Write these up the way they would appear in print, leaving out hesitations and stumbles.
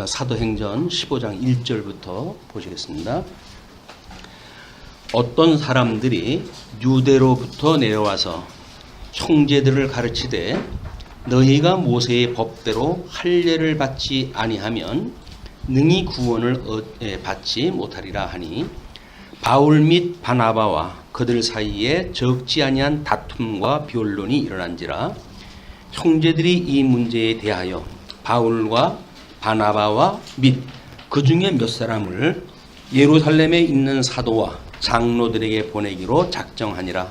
사도행전 15장 1절부터 보시겠습니다. 어떤 사람들이 유대로부터 내려와서 형제들을 가르치되 너희가 모세의 법대로 할례를 받지 아니하면 능히 구원을 받지 못하리라 하니 바울 및 바나바와 그들 사이에 적지 아니한 다툼과 변론이 일어난지라 형제들이 이 문제에 대하여 바울과 바나바와 및 그 중에 몇 사람을 예루살렘에 있는 사도와 장로들에게 보내기로 작정하니라.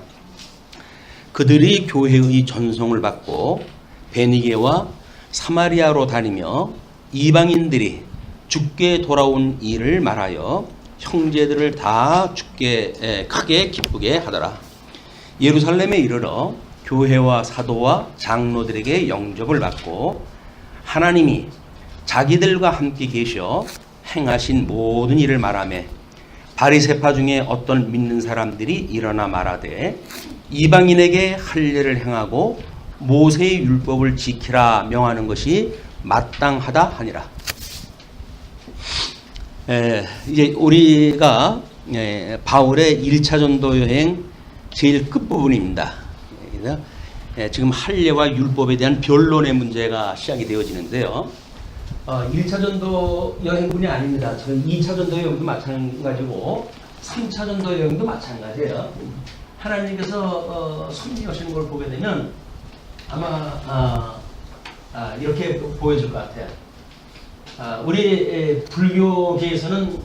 그들이 교회의 전송을 받고 베니게와 사마리아로 다니며 이방인들이 주께 돌아온 일을 말하여 형제들을 다 주께 크게 기쁘게 하더라. 예루살렘에 이르러 교회와 사도와 장로들에게 영접을 받고 하나님이 자기들과 함께 계셔 행하신 모든 일을 말하며 바리새파 중에 어떤 믿는 사람들이 일어나 말하되 이방인에게 할례를 행하고 모세의 율법을 지키라 명하는 것이 마땅하다 하니라. 이제 우리가 바울의 1차 전도 여행 제일 끝부분입니다. 지금 할례와 율법에 대한 변론의 문제가 시작이 되어지는데요. 1차 전도 여행뿐이 아닙니다. 지금 2차 전도 여행도 마찬가지고 3차 전도 여행도 마찬가지예요. 하나님께서 섭리하시는 걸 보게 되면 아마 이렇게 보여줄 것 같아요. 우리 불교계에서는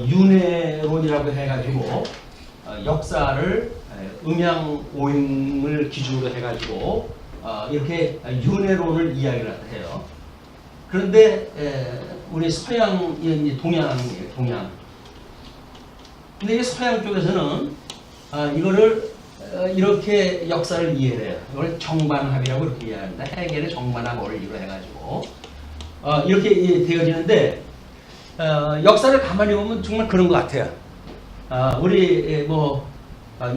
윤회론이라고 해가지고 역사를 음양 오행을 기준으로 해가지고 이렇게 윤회론을 이야기를 해요. 그런데 우리 서양, 동양이에요, 동양. 근데 서양 쪽에서는 이거를 이렇게 역사를 이해해요. 이걸 정반합이라고 이렇게 이해합니다. 해겔의 정반합 원리로 해가지고 이렇게 되어지는데 역사를 가만히 보면 정말 그런 것 같아요. 우리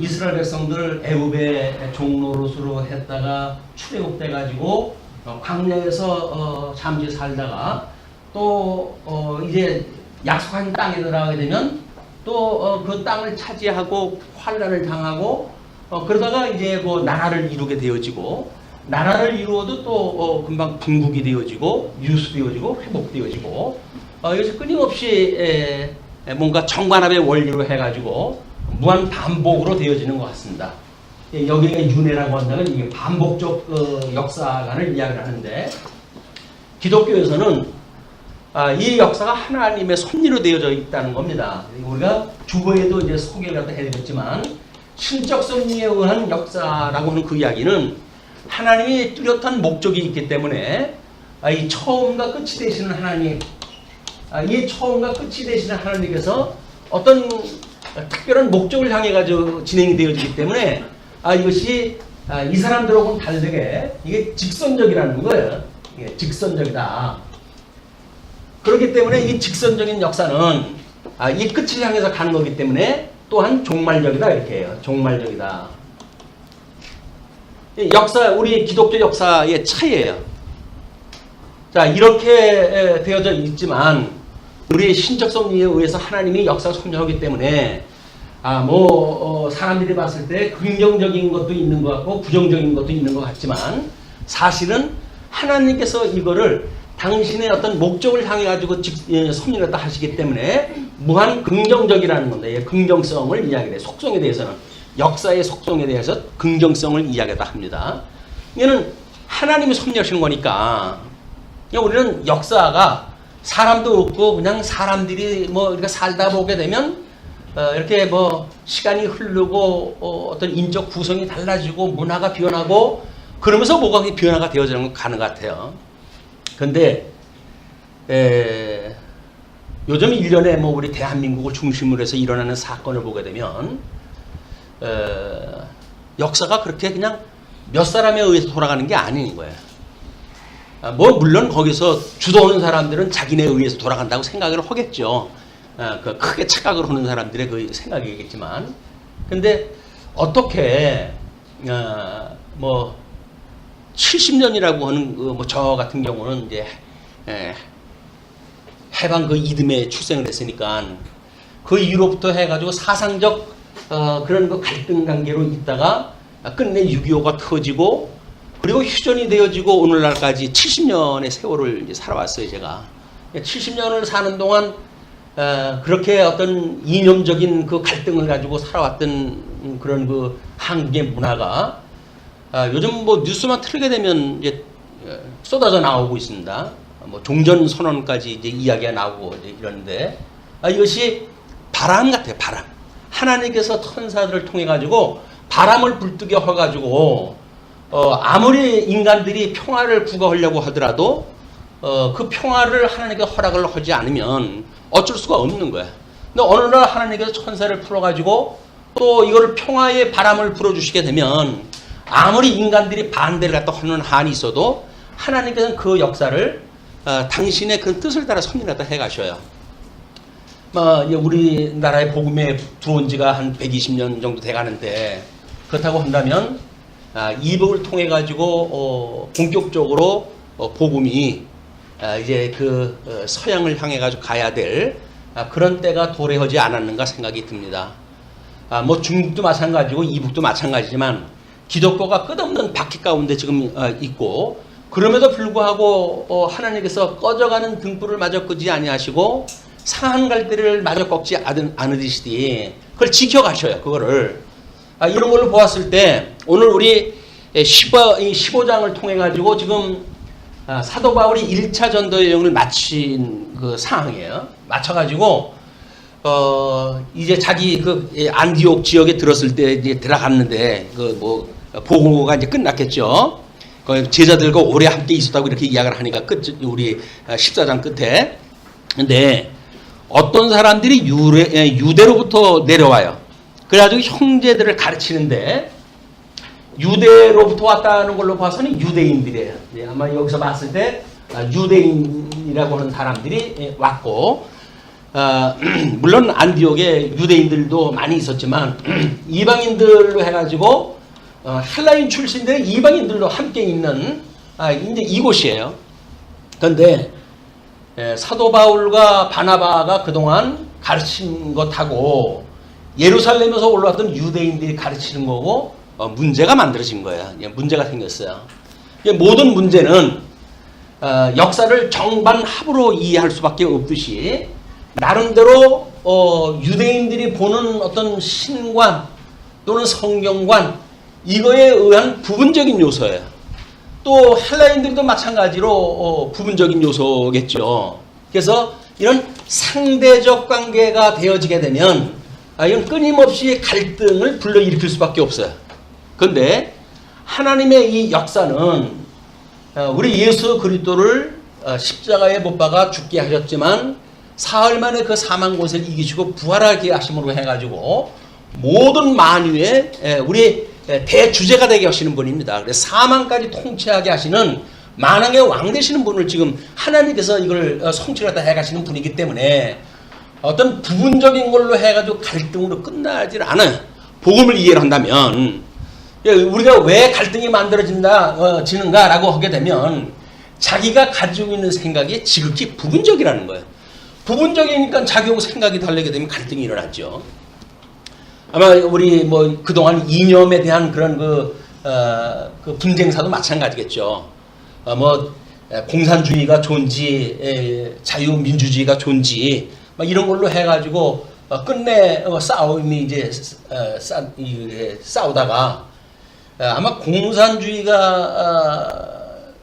이스라엘 백성들 애굽의 종노릇으로 했다가 출애굽돼가지고 광야에서 잠시 살다가 또 이제 약속한 땅에 들어가게 되면 또 그 땅을 차지하고 환란을 당하고 그러다가 이제 나라를 이루게 되어지고 나라를 이루어도 또 금방 분국이 되어지고 유수되어지고 회복되어지고 여기서 끊임없이 뭔가 정반합의 원리로 해가지고 무한 반복으로 되어지는 것 같습니다. 여기가 윤회라고 한다면 이게 반복적 역사관을 이야기를 하는데 기독교에서는 이 역사가 하나님의 섭리로 되어져 있다는 겁니다. 우리가 주보에도 이제 소개를 해드렸지만 신적 섭리에 의한 역사라고 하는 그 이야기는 하나님이 뚜렷한 목적이 있기 때문에 이 처음과 끝이 되시는 하나님, 이 처음과 끝이 되시는 하나님께서 어떤 특별한 목적을 향해 가지고 진행이 되어지기 때문에 이것이 이 사람들하고는 다르게 이게 직선적이라는 거예요. 이게 직선적이다. 그렇기 때문에 이 직선적인 역사는 이 끝을 향해서 가는 거기 때문에 또한 종말적이다 이렇게 해요. 종말적이다. 역사, 우리 기독교 역사의 차이예요. 자, 이렇게 되어져 있지만 우리 신적 섭리에 의해서 하나님이 역사를 섭리하기 때문에 사람들이 봤을 때 긍정적인 것도 있는 것 같고 부정적인 것도 있는 것 같지만 사실은 하나님께서 이거를 당신의 어떤 목적을 향해 가지고 섭리를 하시기 때문에 무한 긍정적이라는 건데 긍정성을 이야기해요. 속성에 대해서는 역사의 속성에 대해서 긍정성을 이야기하다 합니다. 이거는 하나님이 섭리하시는 거니까 우리는 역사가 사람도 없고 그냥 사람들이 이렇게 살다 보게 되면 이렇게 시간이 흐르고 어떤 인적 구성이 달라지고 문화가 변하고 그러면서 뭐가 변화가 되어지는 가는 것 같아요. 근데 요즘 일련의 우리 대한민국을 중심으로 해서 일어나는 사건을 보게 되면 역사가 그렇게 그냥 몇 사람에 의해서 돌아가는 게 아닌 거예요. 물론 거기서 주도하는 사람들은 자기네 의해서 돌아간다고 생각을 하겠죠. 크게 착각을 하는 사람들의 그 생각이겠지만, 근데 어떻게 70년이라고 하는 저 같은 경우는 이제 하여간 그 이듬해 출생을 했으니까 그 이후로부터 해가지고 사상적 그런 그 갈등 관계로 있다가 끝내 6.25가 터지고 그리고 휴전이 되어지고 오늘날까지 70년의 세월을 이제 살아왔어요, 제가. 70년을 사는 동안 그렇게 어떤 이념적인 그 갈등을 가지고 살아왔던 그런 그 한국의 문화가 요즘 뭐 뉴스만 틀게 되면 이제 쏟아져 나오고 있습니다. 뭐 종전 선언까지 이제 이야기가 나오고 이제 이러는데 이것이 바람 같아요, 바람. 하나님께서 천사들을 통해 가지고 바람을 불뜨게 해가지고 아무리 인간들이 평화를 구가하려고 하더라도 그 평화를 하나님께 허락을 하지 않으면 어쩔 수가 없는 거야. 근데 어느 날 하나님께서 천사를 풀어가지고 또 이거를 평화의 바람을 불어주시게 되면 아무리 인간들이 반대를 갖다 하는 한이 있어도 하나님께서는 그 역사를 당신의 그 뜻을 따라 섭리하다 해가셔요. 우리나라의 복음에 들어온 지가 한 120년 정도 돼가는데 그렇다고 한다면 이북을 통해 가지고 본격적으로 복음이 이제 그 서양을 향해 가지고 가야 될 그런 때가 도래하지 않았는가 생각이 듭니다. 뭐 중국도 마찬가지고 이북도 마찬가지지만 기독교가 끝없는 바퀴 가운데 지금 있고 그럼에도 불구하고 하나님께서 꺼져가는 등불을 마저 끄지 아니하시고 상한 갈대를 마저 꺾지 않으시되 그걸 지켜가셔요. 그거를 이런 걸로 보았을 때 오늘 우리 15장을 통해 가지고 지금 사도 바울이 1차 전도 여행을 마친 그 상황이에요. 마쳐가지고 이제 자기 그 안디옥 지역에 들었을 때 이제 들어갔는데 그 뭐 보고가 이제 끝났겠죠. 제자들과 오래 함께 있었다고 이렇게 이야기를 하니까 우리 14장 끝에. 근데 어떤 사람들이 유대로부터 내려와요. 그래가지고 형제들을 가르치는데 유대로부터 왔다는 걸로 봐서는 유대인들이에요. 아마 여기서 봤을 때 유대인이라고 하는 사람들이 왔고 물론 안디옥에 유대인들도 많이 있었지만 이방인들로 해가지고 헬라인 출신들의 이방인들도 함께 있는 이제 이곳이에요. 그런데 사도 바울과 바나바가 그동안 가르친 것하고 예루살렘에서 올라왔던 유대인들이 가르치는 거고 문제가 만들어진 거예요. 문제가 생겼어요. 모든 문제는 역사를 정반합으로 이해할 수밖에 없듯이 나름대로 유대인들이 보는 어떤 신관 또는 성경관 이거에 의한 부분적인 요소예요. 또 헬라인들도 마찬가지로 부분적인 요소겠죠. 그래서 이런 상대적 관계가 되어지게 되면 이건 끊임없이 갈등을 불러일으킬 수밖에 없어요. 그런데 하나님의 이 역사는 우리 예수 그리스도를 십자가에 못 박아 죽게 하셨지만 사흘 만에 그 사망 권세를 이기시고 부활하게 하심으로 해가지고 모든 만유의 우리 대주제가 되게 하시는 분입니다. 그래서 사망까지 통치하게 하시는 만왕의 왕 되시는 분을 지금 하나님께서 이걸 성취하다 해가시는 분이기 때문에 어떤 부분적인 걸로 해가지고 갈등으로 끝나질 않아요. 복음을 이해를 한다면 우리가 왜 갈등이 만들어지는가라고 하게 되면 자기가 가지고 있는 생각이 지극히 부분적이라는 거예요. 부분적이니까 자기하고 생각이 다르게 되면 갈등이 일어나죠. 아마 우리 뭐 그동안 이념에 대한 그런 그 분쟁사도 마찬가지겠죠. 뭐 공산주의가 좋은지 자유민주주의가 좋은지 막 이런 걸로 해가지고 끝내 싸움이 이제 싸우다가 아마 공산주의가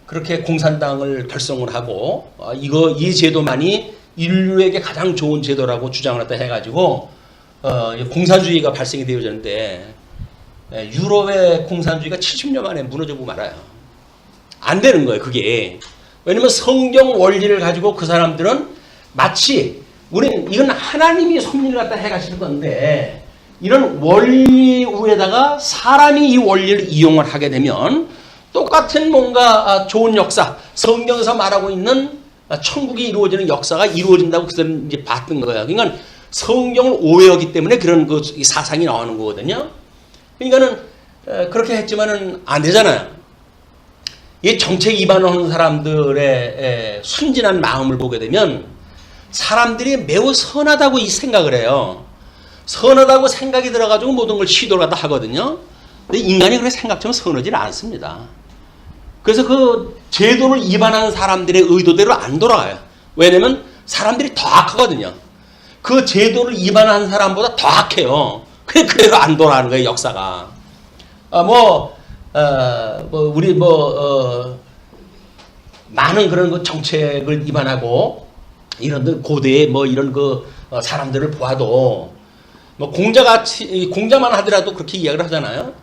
그렇게 공산당을 결성을 하고 이 제도만이 인류에게 가장 좋은 제도라고 주장을 했다 해가지고 공산주의가 발생이 되어졌는데 유럽의 공산주의가 70년 만에 무너지고 말아요. 안 되는 거예요, 그게. 왜냐면 성경 원리를 가지고 그 사람들은 마치 우리는 이건 하나님이 섭리를 갖다 해가시는 건데 이런 원리 위에다가 사람이 이 원리를 이용을 하게 되면 똑같은 뭔가 좋은 역사, 성경에서 말하고 있는 천국이 이루어지는 역사가 이루어진다고 그들은 이제 봤던 거예요. 그러니까 성경을 오해하기 때문에 그런 그 사상이 나오는 거거든요. 그러니까는 그렇게 했지만은 안 되잖아요. 이 정책 위반하는 사람들의 순진한 마음을 보게 되면 사람들이 매우 선하다고 이 생각을 해요. 선하다고 생각이 들어가지고 모든 걸 시도를 하다 하거든요. 근데 인간이 그렇게 생각처럼 선하지 않습니다. 그래서 그 제도를 위반하는 사람들의 의도대로 안 돌아가요. 왜냐면 사람들이 더 악하거든요. 그 제도를 위반하는 사람보다 더 악해요. 그대로 안 돌아가는 거예요, 역사가. 많은 그런 그 정책을 위반하고 이런 고대의 이런 사람들을 보아도 공자만 하더라도 그렇게 이야기를 하잖아요.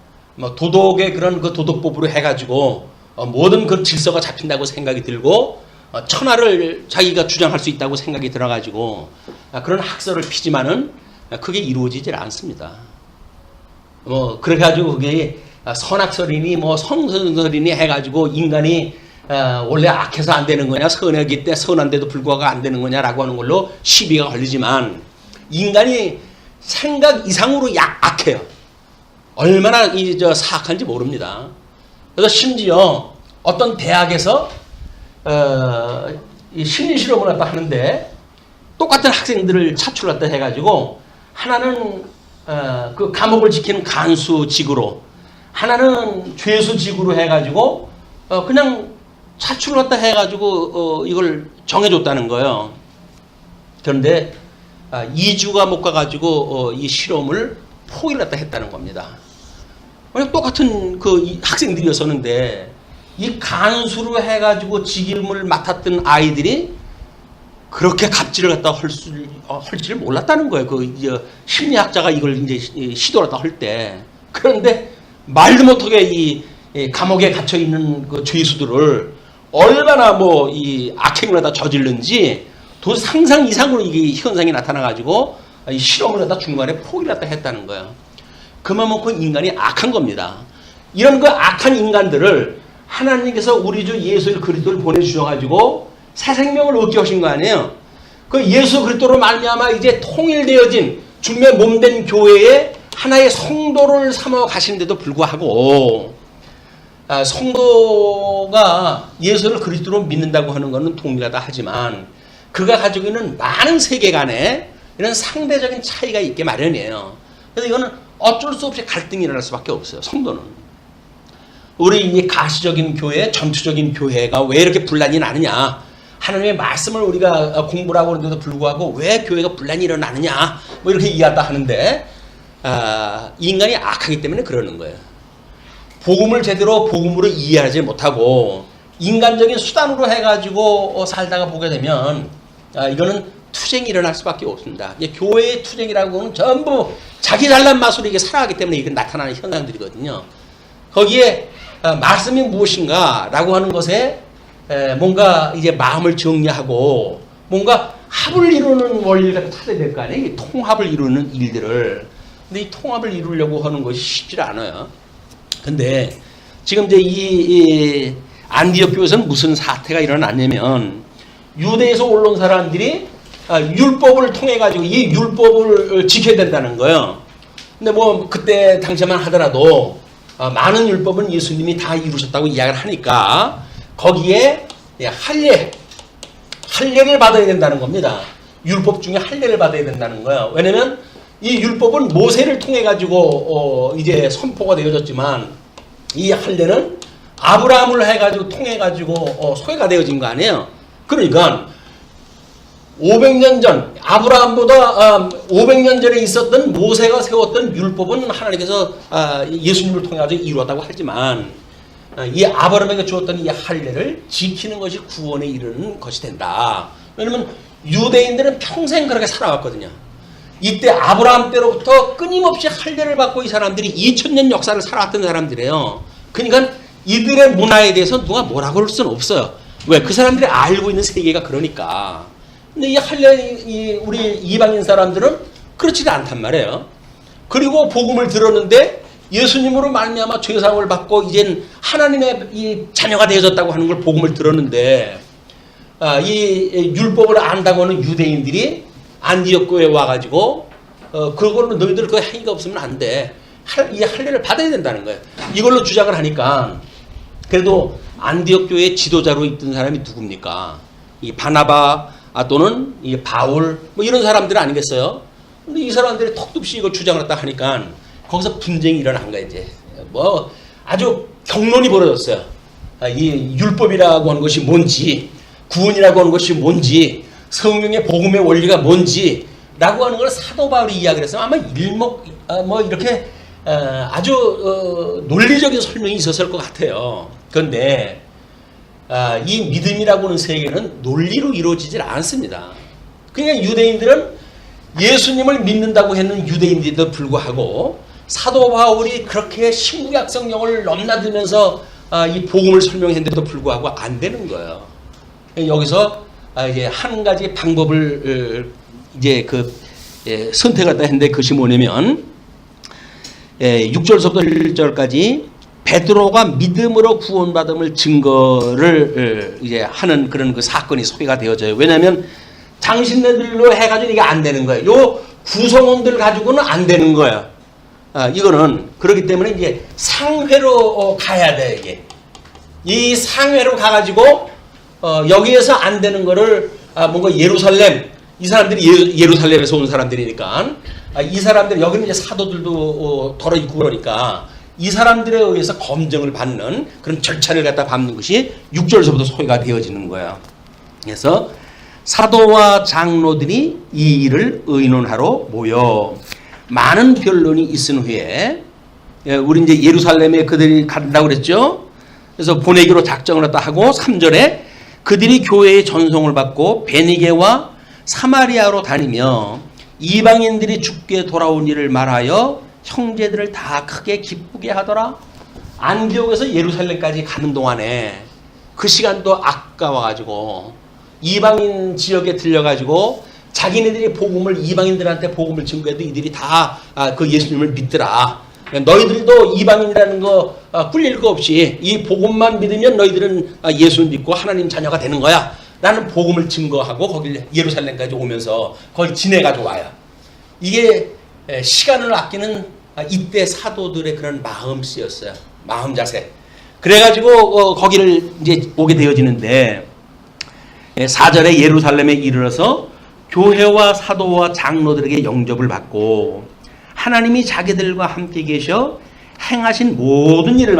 도덕의 그런 그 도덕법으로 해가지고 모든 그 질서가 잡힌다고 생각이 들고 천하를 자기가 주장할 수 있다고 생각이 들어가지고 그런 학설을 피지만은 그게 이루어지질 않습니다. 그래가지고 그게 선악설이니 성선설이니 해가지고 인간이 원래 악해서 안 되는 거냐, 선하기 때 선한데도 불구하고 안 되는 거냐라고 하는 걸로 시비가 걸리지만 인간이 생각 이상으로 악해요. 얼마나 사악한지 모릅니다. 그래서 심지어 어떤 대학에서 이 심리 실험을 갖다 하는데 똑같은 학생들을 차출을 갖다 해가지고 하나는 그 감옥을 지키는 간수직으로, 하나는 죄수직으로 해가지고 그냥 차출을 갖다 해가지고 이걸 정해줬다는 거예요. 그런데 2주가 못 가가지고 이 실험을 포기를 갖다 했다는 겁니다. 그냥 똑같은 그 학생들이었었는데 이 간수로 해가지고 직임을 맡았던 아이들이 그렇게 갑질을 갖다 할지를 몰랐다는 거예요. 그 심리학자가 이걸 이제 시도를 갖다 할 때. 그런데 말도 못하게 이 감옥에 갇혀 있는 그 죄수들을 얼마나 이 악행을 갖다 저질른지 도 상상 이상으로 이게 현상이 나타나가지고 이 실험을 갖다 중간에 포기를 갖다 했다는 거예요. 그만큼 인간이 악한 겁니다. 이런 그 악한 인간들을 하나님께서 우리 주 예수 그리스도를 보내주셔가지고 새 생명을 얻게 하신 거 아니에요. 그 예수 그리스도로 말미암아 이제 통일되어진 주님의 몸된 교회에 하나의 성도를 삼아 가시는데도 불구하고 성도가 예수를 그리스도로 믿는다고 하는 것은 동일하다 하지만 그가 가지고 있는 많은 세계관에 이런 상대적인 차이가 있게 마련이에요. 그래서 이거는 어쩔 수 없이 갈등이 일어날 수밖에 없어요. 성도는. 우리 이 가시적인 교회, 전투적인 교회가 왜 이렇게 분란이 나느냐. 하나님의 말씀을 우리가 공부를 하고 그런데도 불구하고 왜 교회가 분란이 일어나느냐. 이렇게 이해한다 하는데 인간이 악하기 때문에 그러는 거예요. 복음을 제대로 복음으로 이해하지 못하고 인간적인 수단으로 해가지고 살다가 보게 되면 이거는 투쟁이 일어날 수밖에 없습니다. 교회의 투쟁이라고 하는 전부 자기 잘난 맛으로 이게 살아가기 때문에 이게 나타나는 현상들이거든요. 거기에 말씀이 무엇인가 라고 하는 것에 뭔가 이제 마음을 정리하고 뭔가 합을 이루는 원리를 찾아야 될 거 아니에요. 이 통합을 이루는 일들을. 근데 이 통합을 이루려고 하는 것이 쉽지 않아요. 근데 지금 이제 이 안디옥 교회에서는 무슨 사태가 일어났냐면 유대에서 올라온 사람들이 율법을 통해 가지고 이 율법을 지켜야 된다는 거예요. 근데 그때 당시만 하더라도 많은 율법은 예수님이 다 이루셨다고 이야기를 하니까 거기에 할례를 받아야 된다는 겁니다. 율법 중에 할례를 받아야 된다는 거예요. 왜냐면 이 율법은 모세를 통해 가지고 이제 선포가 되어졌지만 이 할례는 아브라함을 해가지고 통해 가지고 소개가 되어진 거 아니에요. 그러니까 500년 전 아브라함보다 500년 전에 있었던 모세가 세웠던 율법은 하나님께서 예수님을 통해 가지고 이루었다고 하지만 이 아브라함에게 주었던 이 할례를 지키는 것이 구원에 이르는 것이 된다. 왜냐하면 유대인들은 평생 그렇게 살아왔거든요. 이때 아브라함 때로부터 끊임없이 할례를 받고 이 사람들이 2000년 역사를 살아왔던 사람들이에요. 그러니까 이들의 문화에 대해서 누가 뭐라고 할 수는 없어요. 왜? 그 사람들이 알고 있는 세계가 그러니까. 근데 이 할례, 우리 이방인 사람들은 그렇지 않단 말이에요. 그리고 복음을 들었는데 예수님으로 말미암아 죄사함을 받고 이젠 하나님의 이 자녀가 되어졌다고 하는 걸 복음을 들었는데 이 율법을 안다고 하는 유대인들이 안디옥 교회에 와가지고 그걸로 너희들 그 행위가 없으면 안 돼. 이 할례를 받아야 된다는 거예요. 이걸로 주장을 하니까 그래도 안디옥 교회의 지도자로 있던 사람이 누굽니까? 이 바나바, 또는 이 바울 뭐 이런 사람들 아니겠어요? 근데 이 사람들이 턱도 없이 이걸 주장을 했다 하니까 거기서 분쟁이 일어난 거야. 이제 뭐 아주 경론이 벌어졌어요. 이 율법이라고 하는 것이 뭔지, 구원이라고 하는 것이 뭔지, 성령의 복음의 원리가 뭔지라고 하는 걸 사도 바울이 이야기를 했으면 아마 뭐 이렇게 아주 논리적인 설명이 있었을 것 같아요. 그런데 이 믿음이라고 하는 세계는 논리로 이루어지질 않습니다. 그러니까 유대인들은 예수님을 믿는다고 했는 유대인들에도 불구하고 사도 바울이 그렇게 신구약 성경을 넘나들면서 이 복음을 설명했는데도 불구하고 안 되는 거예요. 여기서 이제 한 가지 방법을 이제 선택을 했는데 그것이 뭐냐면 6절서부터 1절까지 베드로가 믿음으로 구원받음을 증거를 이제 하는 그런 그 사건이 소개가 되어져요. 왜냐하면 당신네들로 해가지고 이게 안 되는 거예요. 요 구성원들 가지고는 안 되는 거예요. 이거는 그렇기 때문에 이제 상회로 가야 돼. 이게 이 상회로 가가지고 여기에서 안 되는 거를 뭔가 예루살렘, 이 사람들이 예루살렘에서 온 사람들이니까 이 사람들 여기는 이제 사도들도 덜어 있고 그러니까 이 사람들에 의해서 검증을 받는 그런 절차를 갖다 밟는 것이 6절서부터 소개가 되어지는 거예요. 그래서 사도와 장로들이 이 일을 의논하러 모여 많은 변론이 있은 후에 우리 이제 예루살렘에 그들이 간다고 그랬죠. 그래서 보내기로 작정을 했다 하고 3절에 그들이 교회의 전송을 받고 베니게와 사마리아로 다니며 이방인들이 죽게 돌아온 일을 말하여 형제들을 다 크게 기쁘게 하더라. 안디옥에서 예루살렘까지 가는 동안에 그 시간도 아까워가지고 이방인 지역에 들려가지고 자기네들이 복음을 이방인들한테 복음을 증거해도 이들이 다 그 예수님을 믿더라. 너희들도 이방인이라는 거 꿀릴 거 없이 이 복음만 믿으면 너희들은 예수를 믿고 하나님 자녀가 되는 거야. 라는 복음을 증거하고 거기 예루살렘까지 오면서 거기 지내가지고 와요. 이게 시간을 아끼는 이때 사도들의 그런 마음씨였어요. 마음 자세. 그래가지고 거기를 이제 오게 되어지는데 4절에 예루살렘에 이르러서 교회와 사도와 장로들에게 영접을 받고 하나님이 자기들과 함께 계셔 행하신 모든 일을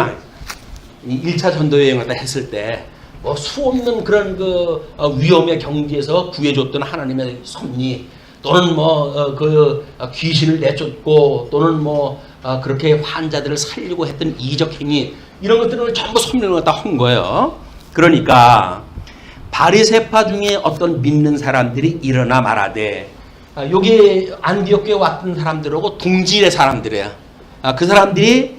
1차 전도여행을 했을 때 뭐 수없는 그런 그 위험의 경지에서 구해줬던 하나님의 섭리 또는 귀신을 내쫓고 또는 그렇게 환자들을 살리고 했던 이적 행위 이런 것들을 전부 설명을 갖다 한 거예요. 그러니까 바리새파 중에 어떤 믿는 사람들이 일어나 말하되 여기 안디옥에 왔던 사람들하고 동질의 사람들이에요. 그 사람들이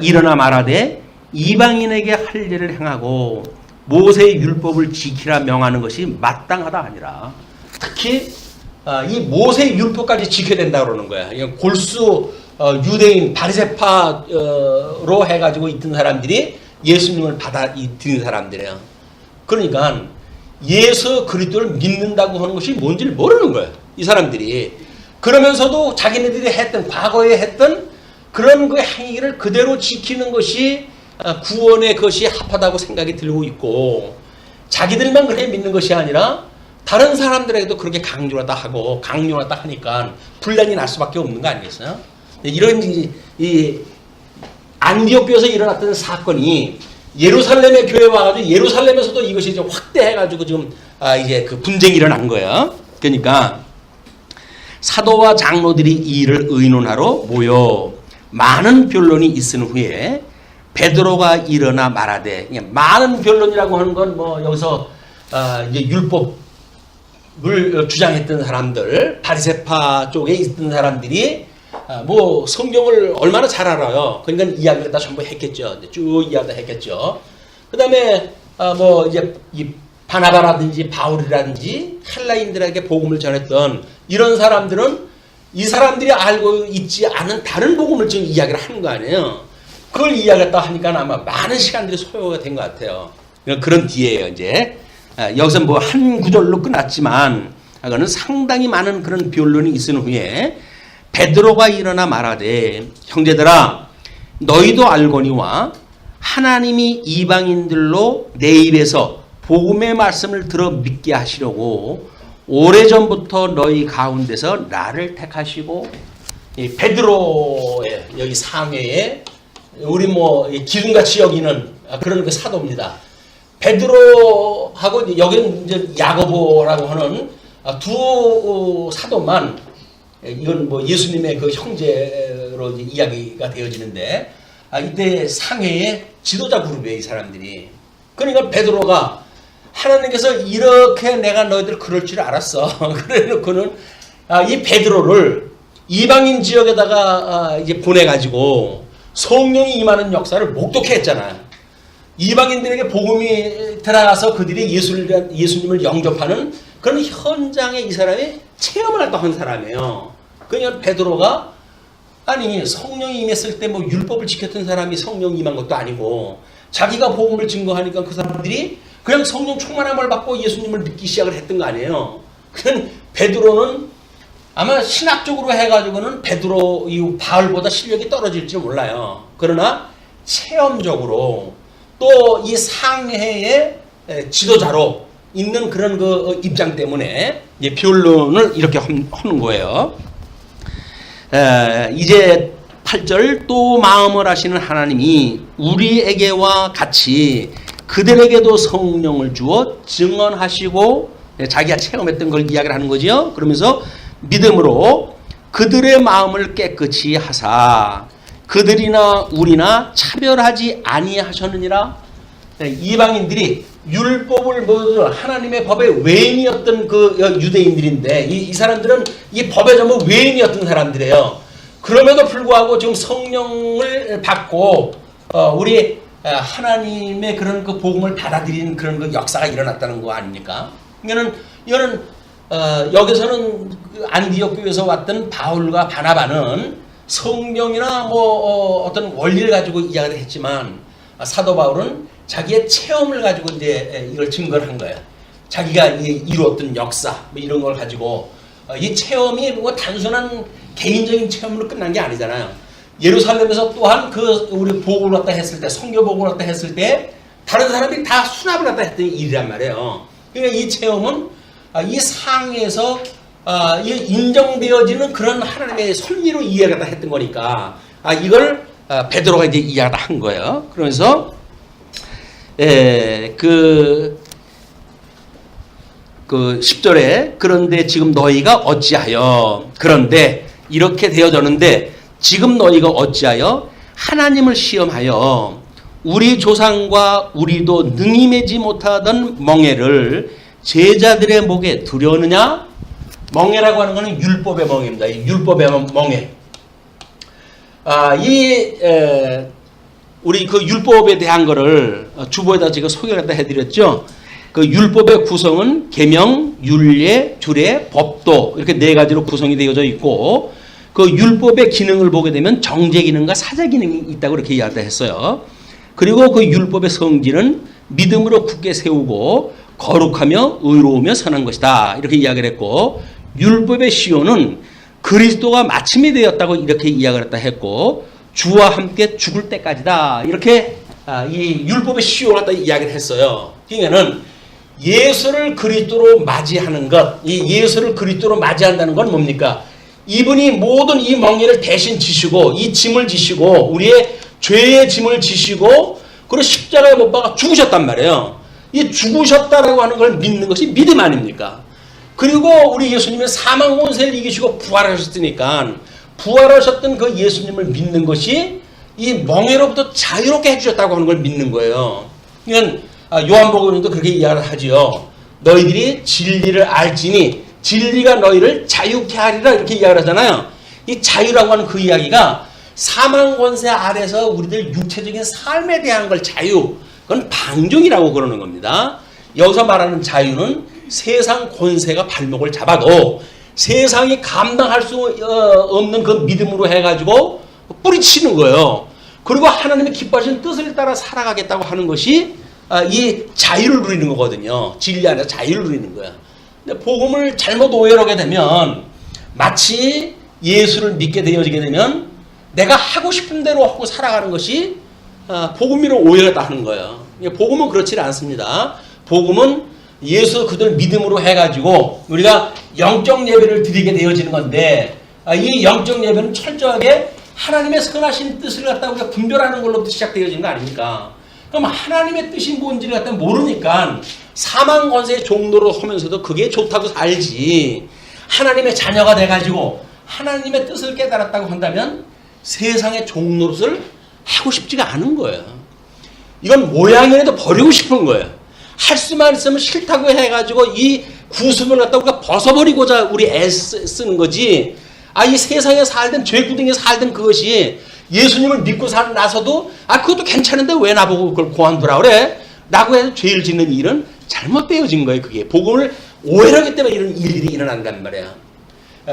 일어나 말하되 이방인에게 할 일을 행하고 모세의 율법을 지키라 명하는 것이 마땅하다 아니라 특히 이 모세의 율법까지 지켜야 된다 그러는 거야. 골수 유대인 바리새파로 해가지고 있던 사람들이 예수님을 받아들인 사람들이에요. 그러니까 예수 그리스도를 믿는다고 하는 것이 뭔지를 모르는 거예요. 이 사람들이. 그러면서도 자기네들이 했던 과거에 했던 그런 그 행위를 그대로 지키는 것이 구원의 것이 합하다고 생각이 들고 있고 자기들만 그렇게 믿는 것이 아니라 다른 사람들에게도 그렇게 강조하다 하고 강요하다 하니까 분란이 날 수밖에 없는 거 아니겠어요? 이런 이 안디옥 교회에서 일어났던 사건이 예루살렘의 교회에 와가지고 예루살렘에서도 이것이 이제 확대해가지고 지금 이제 그 분쟁이 일어난 거예요. 그러니까 사도와 장로들이 이 일을 의논하러 모여 많은 변론이 있은 후에 베드로가 일어나 말하되 많은 변론이라고 하는 건 여기서 이제 율법을 주장했던 사람들 바리새파 쪽에 있던 사람들이 성경을 얼마나 잘 알아요. 그러니까 이야기를 다 전부 했겠죠. 쭉 이야기를 했겠죠. 그 다음에 이제 이 바나바라든지 바울이라든지 헬라인들에게 복음을 전했던 이런 사람들은 이 사람들이 알고 있지 않은 다른 복음을 지금 이야기를 하는 거 아니에요. 그걸 이야기했다 하니까 아마 많은 시간들이 소요가 된 것 같아요. 그런 뒤에요. 이제 여기서 한 구절로 끝났지만 그거는 상당히 많은 그런 변론이 있은 후에 베드로가 일어나 말하되 형제들아 너희도 알거니와 하나님이 이방인들로 내 입에서 복음의 말씀을 들어 믿게 하시려고 오래전부터 너희 가운데서 나를 택하시고 이 베드로의 여기 상회에 우리 이 기둥같이 여기는 그런 그 사도입니다. 베드로하고 여기는 이제 야고보라고 하는 두 사도만 이건 예수님의 그 형제로 이제 이야기가 되어지는데 이때 상회의 지도자 그룹이에요, 이 사람들이. 그러니까 베드로가 하나님께서 이렇게 내가 너희들 그럴 줄 알았어. 그래 놓고는 이 베드로를 이방인 지역에다가 이제 보내가지고 성령이 임하는 역사를 목독해 했잖아요. 이방인들에게 복음이 들어가서 그들이 예수님을 영접하는 그런 현장에 이 사람이 체험을 한 사람이에요. 그러니까 베드로가 아니 성령이 임했을 때 율법을 지켰던 사람이 성령 임한 것도 아니고 자기가 복음을 증거하니까 그 사람들이 그냥 성령 충만함을 받고 예수님을 믿기 시작을 했던 거 아니에요. 그냥 베드로는 아마 신학적으로 해가지고는 베드로 이 바울보다 실력이 떨어질지 몰라요. 그러나 체험적으로 또 이 상회의 지도자로 있는 그런 그 입장 때문에 이제 변론을 이렇게 하는 거예요. 이제 8절 또 마음을 하시는 하나님이 우리에게와 같이 그들에게도 성령을 주어 증언하시고 자기가 체험했던 걸 이야기를 하는 거죠. 그러면서 믿음으로 그들의 마음을 깨끗이 하사 그들이나 우리나 차별하지 아니하셨느니라. 이방인들이 율법을 모두 하나님의 법의 외인이었던 그 유대인들인데 이 사람들은 이 법의 전부 외인이었던 사람들이에요. 그럼에도 불구하고 지금 성령을 받고 우리 하나님의 그런 그 복음을 받아들이는 그런 그 역사가 일어났다는 거 아닙니까? 이거는 여기서는 안디옥 교회에서 왔던 바울과 바나바는 성령이나 어떤 원리를 가지고 이야기를 했지만 사도 바울은 자기의 체험을 가지고 이제 이걸 증거를 한 거예요. 자기가 이루었던 역사 이런 걸 가지고 이 체험이 단순한 개인적인 체험으로 끝난 게 아니잖아요. 예루살렘에서 또한 그 우리 복음을 갖다 했을 때 성교 복음을 갖다 했을 때 다른 사람들이 다 수납을 갖다 했던 일이란 말이에요. 그러니까 이 체험은 이 상에서 인정되어지는 그런 하나님의 섭리로 이해를 갖다 했던 거니까 이걸 베드로가 이제 이해를 한 거예요. 그러면서 그 10절에 그런데 지금 너희가 어찌하여 그런데 이렇게 되어졌는데 지금 너희가 어찌하여 하나님을 시험하여 우리 조상과 우리도 능히 매지 못하던 멍에를 제자들의 목에 두려느냐? 멍에라고 하는 것은 율법의 멍에입니다. 이 율법의 멍에. 우리 그 율법에 대한 거를 주보에다 제가 소개를 해드렸죠. 그 율법의 구성은 계명, 율례, 규례, 법도 이렇게 네 가지로 구성이 되어져 있고 그 율법의 기능을 보게 되면 정죄 기능과 사죄 기능이 있다고 이렇게 이야기했어요. 그리고 그 율법의 성질은 믿음으로 굳게 세우고 거룩하며 의로우며 선한 것이다 이렇게 이야기를 했고 율법의 시효는 그리스도가 마침이 되었다고 이렇게 이야기를 했고 주와 함께 죽을 때까지다 이렇게 이 율법의 시효를 갖다 이야기를 했어요. 그러니까는 예수를 그리스도로 맞이하는 것, 이 예수를 그리스도로 맞이한다는 건 뭡니까? 이분이 모든 이 멍에를 대신 지시고 이 짐을 지시고 우리의 죄의 짐을 지시고 그리고 십자가에 못 박아 죽으셨단 말이에요. 이 죽으셨다라고 하는 걸 믿는 것이 믿음 아닙니까? 그리고 우리 예수님의 사망 권세를 이기시고 부활하셨으니까 부활하셨던 그 예수님을 믿는 것이 이 멍에로부터 자유롭게 해주셨다고 하는 걸 믿는 거예요. 그러니까 요한복음에도 그렇게 이야기를 하지요. 너희들이 진리를 알지니 진리가 너희를 자유케 하리라 이렇게 이야기를 하잖아요. 이 자유라고 하는 그 이야기가 사망 권세 아래서 우리들 육체적인 삶에 대한 걸 자유, 그건 방종이라고 그러는 겁니다. 여기서 말하는 자유는 세상 권세가 발목을 잡아도 세상이 감당할 수 없는 그 믿음으로 해가지고 뿌리치는 거예요. 그리고 하나님의 기뻐하신 뜻을 따라 살아가겠다고 하는 것이 이 자유를 누리는 거거든요. 진리 안에서 자유를 누리는 거야. 근데 복음을 잘못 오해하게 되면 마치 예수를 믿게 되어지게 되면 내가 하고 싶은 대로 하고 살아가는 것이 복음으로 오해를 하는 거예요. 복음은 그렇지 않습니다. 복음은 예수 그들 믿음으로 해가지고 우리가 영적 예배를 드리게 되어지는 건데 이 영적 예배는 철저하게 하나님의 선하신 뜻을 갖다가 우리가 분별하는 걸로부터 시작되어지는 거 아닙니까? 그럼 하나님의 뜻이 뭔지를 갖다 모르니까 사망 권세의 종로로 서면서도 그게 좋다고 살지, 하나님의 자녀가 돼가지고 하나님의 뜻을 깨달았다고 한다면 세상의 종노릇을 하고 싶지가 않은 거예요. 이건 모양이라도 버리고 싶은 거예요. 할 수만 있으면 싫다고 해가지고 이 구습을 갖다 우리가 벗어버리고자 우리 애쓰는 거지, 이 세상에 살던 죄구덩이에 살던 그것이 예수님을 믿고 나서도 그것도 괜찮은데 왜 나보고 그걸 고안두라 그래? 라고 해서 죄를 짓는 일은 잘못 되어진 거예요. 그게 복음을 오해를 하기 때문에 이런 일들이 일어난단 말이에요.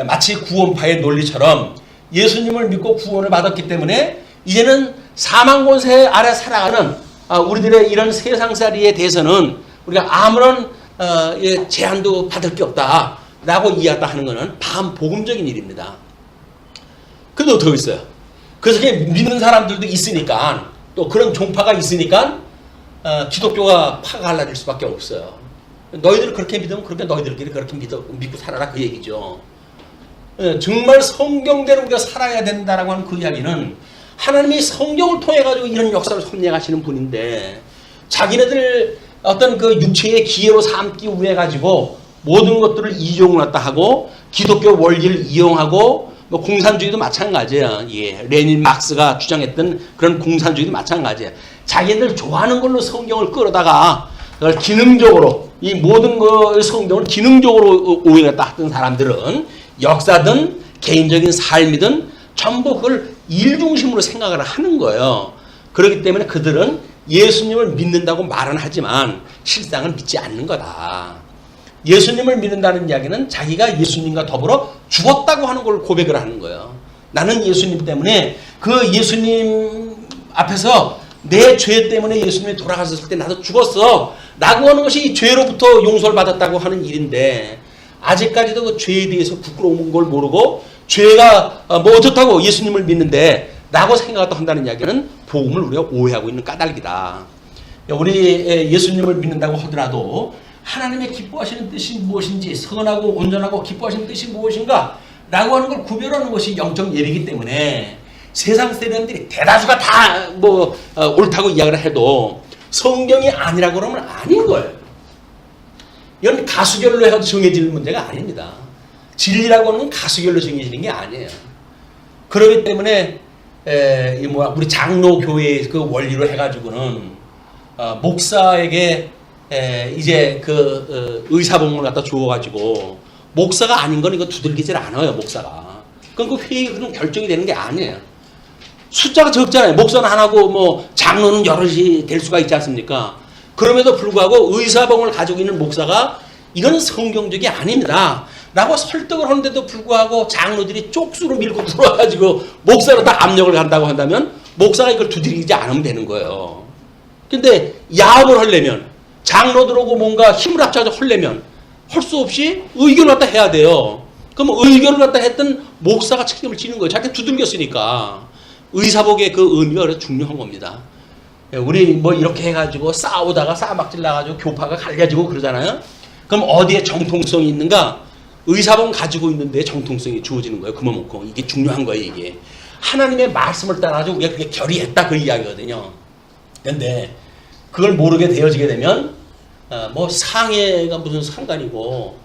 마치 구원파의 논리처럼 예수님을 믿고 구원을 받았기 때문에 이제는 사망 권세 아래 살아가는 우리들의 이런 세상살이에 대해서는 우리가 아무런 제한도 받을 게 없다라고 이야기하는 것은 반복음적인 일입니다. 그래도 더 있어요. 그래서 믿는 사람들도 있으니까, 또 그런 종파가 있으니까 기독교가 파가 갈라질 수밖에 없어요. 너희들 그렇게 믿으면 그렇게 너희들끼리 그렇게 믿고 살아라, 그 얘기죠. 정말 성경대로 우리가 살아야 된다라고 하는 그 이야기는 하나님이 성경을 통해 가지고 이런 역사를 섭리하시는 분인데, 자기네들 어떤 그 육체의 기회로 삼기 위해 가지고 모든 것들을 이용을 했다 하고 기독교 원리를 이용하고 뭐 공산주의도 마찬가지예요. 예, 레닌 막스가 주장했던 그런 공산주의도 마찬가지예요. 자기들 좋아하는 걸로 성경을 끌어다가 그걸 기능적으로, 이 모든 걸 성경을 기능적으로 오해했다 했던 사람들은 역사든 개인적인 삶이든 전부 그걸 일 중심으로 생각을 하는 거예요. 그렇기 때문에 그들은 예수님을 믿는다고 말은 하지만 실상은 믿지 않는 거다. 예수님을 믿는다는 이야기는 자기가 예수님과 더불어 죽었다고 하는 걸 고백을 하는 거예요. 나는 예수님 때문에, 그 예수님 앞에서 내 죄 때문에 예수님이 돌아가셨을 때 나도 죽었어 라고 하는 것이 죄로부터 용서를 받았다고 하는 일인데, 아직까지도 그 죄에 대해서 부끄러운 걸 모르고 죄가 뭐 어떻다고 예수님을 믿는데 라고 생각을 한다는 이야기는 복음을 우리가 오해하고 있는 까닭이다. 우리 예수님을 믿는다고 하더라도 하나님의 기뻐하시는 뜻이 무엇인지, 선하고 온전하고 기뻐하시는 뜻이 무엇인가 라고 하는 걸 구별하는 것이 영적 예배이기 때문에 세상 세력들이 대다수가 다 옳다고 이야기를 해도 성경이 아니라고 그러면 아닌 거예요. 이건 가수결로 해서 정해질 문제가 아닙니다. 진리라고 하는 건 가수결로 정해지는 게 아니에요. 그렇기 때문에 우리 장로교회의 그 원리로 해가지고는 목사에게 이제 그 의사봉을 갖다 주어가지고, 목사가 아닌 건 이거 두들기질 않아요. 목사가. 그럼 그 회의 그런 결정이 되는 게 아니에요. 숫자가 적잖아요. 목사는 하나고 뭐 장로는 여럿이 될 수가 있지 않습니까? 그럼에도 불구하고 의사봉을 가지고 있는 목사가 이건 성경적이 아닙니다 라고 설득을 하는데도 불구하고 장로들이 쪽수로 밀고 들어와가지고 목사로 딱 압력을 간다고 한다면 목사가 이걸 두드리지 않으면 되는 거예요. 근데 야합을 하려면, 장로들하고 뭔가 힘을 합쳐서 하려면 할 수 없이 의견을 갖다 해야 돼요. 그럼 의견을 갖다 했던 목사가 책임을 지는 거예요. 자기가 두들겼으니까. 의사복의 그 의미가 중요한 겁니다. 우리 뭐 이렇게 해가지고 싸우다가 싸막질 나가지고 교파가 갈려지고 그러잖아요. 그럼 어디에 정통성이 있는가? 의사봉 가지고 있는데 정통성이 주어지는 거예요. 그만큼 이게 중요한 거예요. 이게 하나님의 말씀을 따라가지고 우리가 그게 결의했다, 그 이야기거든요. 그런데 그걸 모르게 되어지게 되면 뭐 상해가 무슨 상관이고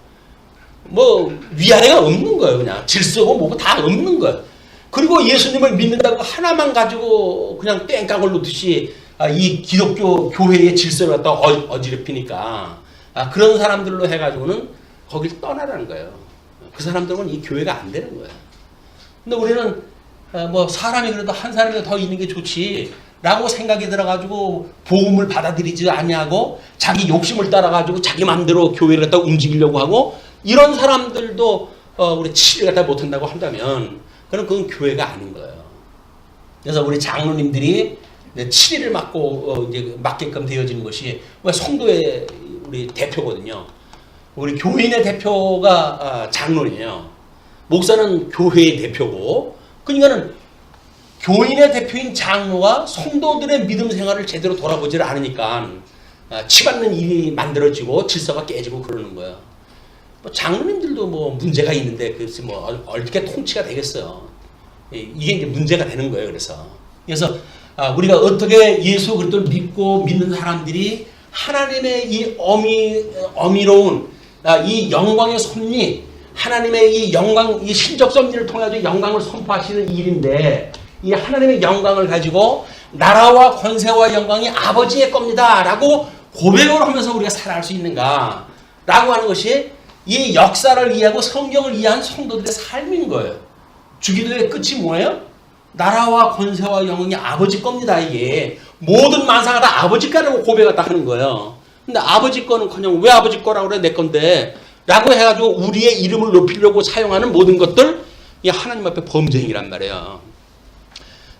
뭐 위아래가 없는 거예요. 그냥 질서고 뭐고 다 없는 거예요. 그리고 예수님을 믿는다고 하나만 가지고 그냥 땡깡을 놓듯이 이 기독교 교회의 질서를 갖다 어지럽히니까 그런 사람들로 해가지고는 거길 떠나라는 거예요. 그 사람들은 이 교회가 안 되는 거예요. 근데 우리는 뭐 사람이 그래도 한 사람이 더 있는 게 좋지 라고 생각이 들어가지고 복음을 받아들이지 아니하고 자기 욕심을 따라가지고 자기 마음대로 교회를 갖다 움직이려고 하고, 이런 사람들도 우리 치료를 갖다 못한다고 한다면 그건 교회가 아닌 거예요. 그래서 우리 장로님들이 치리를 맡고 이제 맡게끔 되어지는 것이 성도의 우리 대표거든요. 우리 교인의 대표가 장로예요. 목사는 교회의 대표고, 그러니까는 교인의 대표인 장로가 성도들의 믿음 생활을 제대로 돌아보지를 않으니까 치받는 일이 만들어지고 질서가 깨지고 그러는 거예요. 뭐 장로님들도 뭐 문제가 있는데 그래서 뭐 어떻게 통치가 되겠어요. 이게 이제 문제가 되는 거예요. 그래서 우리가 어떻게 예수 그리스도를 믿고 믿는 사람들이 하나님의 이 어미로운 이 영광의 섭리, 하나님의 이 영광, 이 신적 섭리를 통해 영광을 선포하시는 일인데, 이 하나님의 영광을 가지고 나라와 권세와 영광이 아버지의 겁니다라고 고백을 하면서 우리가 살아갈 수 있는가라고 하는 것이 이 역사를 이해하고 성경을 이해한 성도들의 삶인 거예요. 주기도의 끝이 뭐예요? 나라와 권세와 영광이 아버지 겁니다. 이게 모든 만사가 다 아버지 거라고 고백을 딱 하는 거예요. 근데 아버지 거는 그냥 왜 아버지 거라고 그래 내 건데 라고 해가지고 우리의 이름을 높이려고 사용하는 모든 것들 이 하나님 앞에 범죄 행위란 말이에요.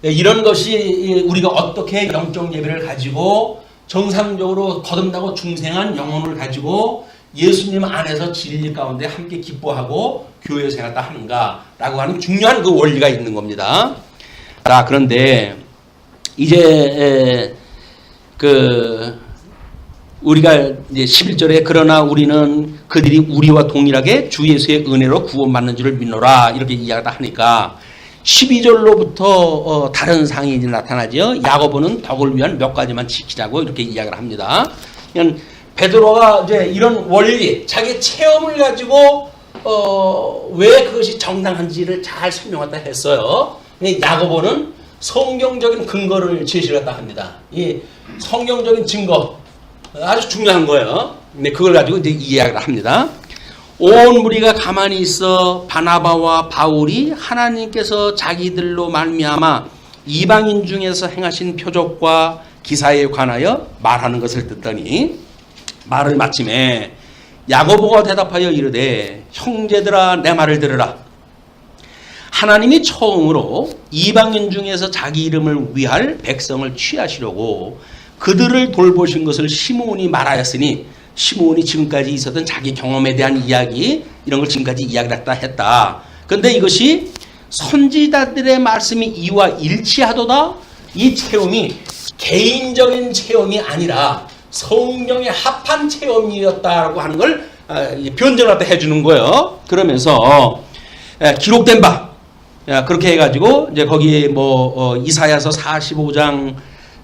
이런 것이 우리가 어떻게 영적 예배를 가지고 정상적으로 거듭나고 중생한 영혼을 가지고 예수님 안에서 진리 가운데 함께 기뻐하고 교회 생활을 하는가라고 하는 중요한 그 원리가 있는 겁니다. 그런데 이제 우리가 이제 11절에 그러나 우리는 그들이 우리와 동일하게 주 예수의 은혜로 구원받는 줄을 믿노라 이렇게 이야기를 하니까 12절로부터 다른 상이 나타나죠. 야고보는 덕을 위한 몇 가지만 지키자고 이렇게 이야기를 합니다. 그냥 베드로가 이제 이런 원리, 자기 체험을 가지고 왜 그것이 정당한지를 잘 설명했다 했어요. 야고보는 성경적인 근거를 제시를 했다 합니다. 이 성경적인 증거 아주 중요한 거예요. 근데 그걸 가지고 이제 이야기를 합니다. 온 무리가 가만히 있어 바나바와 바울이 하나님께서 자기들로 말미암아 이방인 중에서 행하신 표적과 기사에 관하여 말하는 것을 듣더니 말을 마침에 야고보가 대답하여 이르되 형제들아 내 말을 들으라. 하나님이 처음으로 이방인 중에서 자기 이름을 위할 백성을 취하시려고 그들을 돌보신 것을 시므온이 말하였으니 시므온이 지금까지 있었던 자기 경험에 대한 이야기 이런 걸 지금까지 이야기를 했다. 그런데 이것이 선지자들의 말씀이 이와 일치하도다. 이 체험이 개인적인 체험이 아니라 성경에 합한 체험이었다라고 하는 걸 변증을 해주는 거예요. 그러면서 기록된 바 그렇게 해가지고 이제 거기 이사야서 45장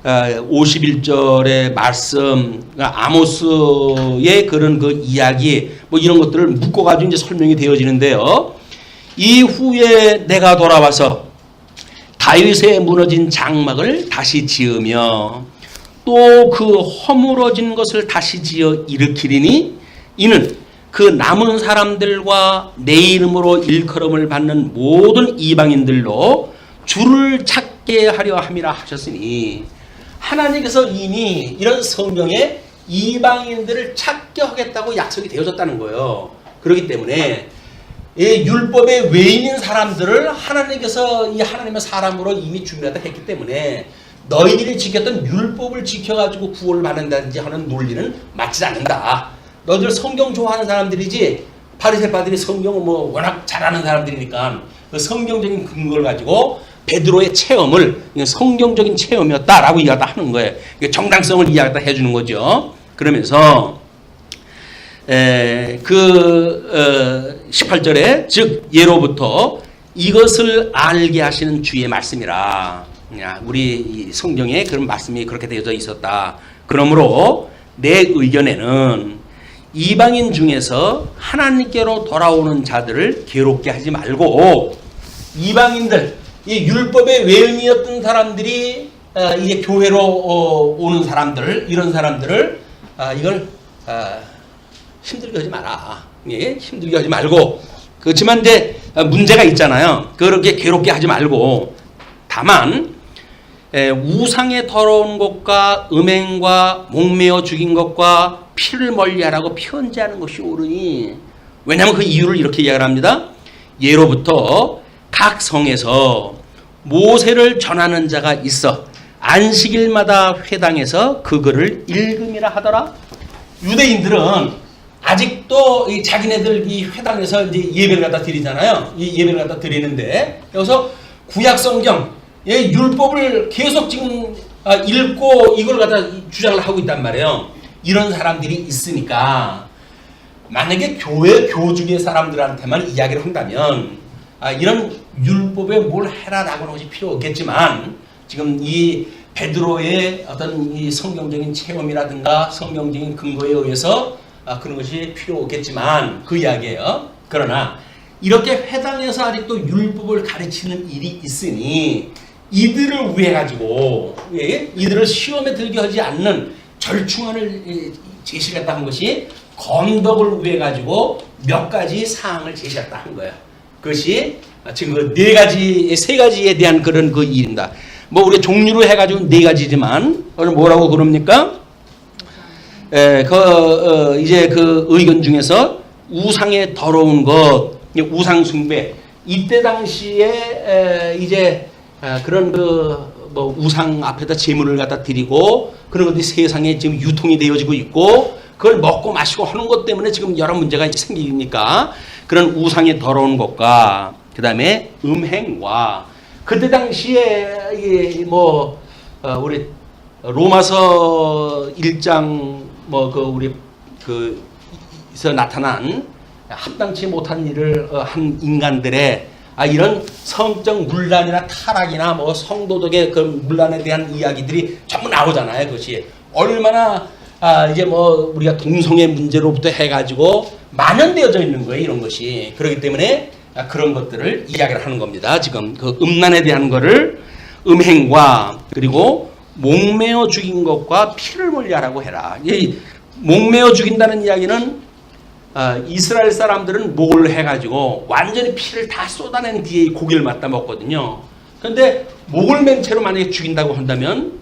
51절의 말씀, 아모스의 그런 그 이야기, 이런 것들을 묶어가지고 이제 설명이 되어지는데요. 이후에 내가 돌아와서 다윗의 무너진 장막을 다시 지으며 또 그 허물어진 것을 다시 지어 일으키리니 이는 그 남은 사람들과 내 이름으로 일컬음을 받는 모든 이방인들로 주를 찾게 하려 함이라 하셨으니 하나님께서 이미 이런 성경에 이방인들을 찾게 하겠다고 약속이 되어졌다는 거예요. 그렇기 때문에 이 율법의 외인인 사람들을 하나님께서 이 하나님의 사람으로 이미 준비하다 했기 때문에 너희들이 지켰던 율법을 지켜가지고 구원을 받는다든지 하는 논리는 맞지 않는다. 너희들 성경 좋아하는 사람들이지 바리새파들이 성경을 워낙 잘하는 사람들이니까 그 성경적인 근거를 가지고 베드로의 체험을 성경적인 체험이었다라고 이야기를 하는 거예요. 정당성을 이야기를 해주는 거죠. 그러면서 18절에 즉 예로부터 이것을 알게 하시는 주의 말씀이라. 우리 성경에 그런 말씀이 그렇게 되어져 있었다. 그러므로 내 의견에는 이방인 중에서 하나님께로 돌아오는 자들을 괴롭게 하지 말고 이방인들, 이 율법의 외인이었던 사람들이 이제 교회로 오는 사람들, 이런 사람들을 이걸 힘들게 하지 마라. 예, 힘들게 하지 말고. 그렇지만 이제 문제가 있잖아요. 그렇게 괴롭게 하지 말고 다만 우상에 더러운 것과 음행과 목매어 죽인 것과 피를 멀리하라고 편지하는 것이 옳으니 왜냐하면 그 이유를 이렇게 이야기를 합니다. 예로부터 각 성에서 모세를 전하는 자가 있어 안식일마다 회당에서 그 글을 읽음이라 하더라. 유대인들은 아직도 이 자기네들 이 회당에서 이제 예배를 갖다 드리잖아요. 이 예배를 갖다 드리는데 여기서 구약 성경 율법을 계속 지금 읽고 이걸 갖다 주장을 하고 있단 말이에요. 이런 사람들이 있으니까 만약에 교회 교주의 사람들한테만 이야기를 한다면 이런 율법에 뭘 해라라고 하는 것이 필요 없겠지만 지금 이 베드로의 어떤 이 성경적인 체험이라든가 성경적인 근거에 의해서 그런 것이 필요 없겠지만 그 이야기예요. 그러나 이렇게 회당에서 아직도 율법을 가르치는 일이 있으니 이들을 위해 가지고 이들을 시험에 들게 하지 않는 절충안을 제시했다 한 것이 건덕을 위해 가지고 몇 가지 사항을 제시했다 한 거예요. 그것이 지금 그 네 가지, 세 가지에 대한 그런 그 일입니다. 뭐 우리 종류로 해가지고 네 가지지만 오늘 뭐라고 그럽니까? 이제 그 의견 중에서 우상의 더러운 것, 우상 숭배. 이때 당시에 이제 그런 뭐 우상 앞에다 제물을 갖다 드리고 그런 것들이 세상에 지금 유통이 되어지고 있고 그걸 먹고 마시고 하는 것 때문에 지금 여러 문제가 생기니까 그런 우상의 더러운 것과 그 다음에 음행과 그때 당시에 뭐 우리 로마서 1장 뭐 우리 그에서 나타난 합당치 못한 일을 한 인간들의 이런 성적 문란이나 타락이나 뭐 성도덕의 그 문란에 대한 이야기들이 전부 나오잖아요. 그것이 얼마나 이제 뭐 우리가 동성애 문제로부터 해가지고 만연되어져 있는 거예요. 이런 것이. 그렇기 때문에 그런 것들을 이야기를 하는 겁니다. 지금 그 음란에 대한 거를 음행과 그리고 목매어 죽인 것과 피를 멀리하라고 해라. 이 목매어 죽인다는 이야기는 이스라엘 사람들은 목을 해가지고 완전히 피를 다 쏟아낸 뒤에 고기를 맞다 먹거든요. 그런데 목을 맨 채로 만약에 죽인다고 한다면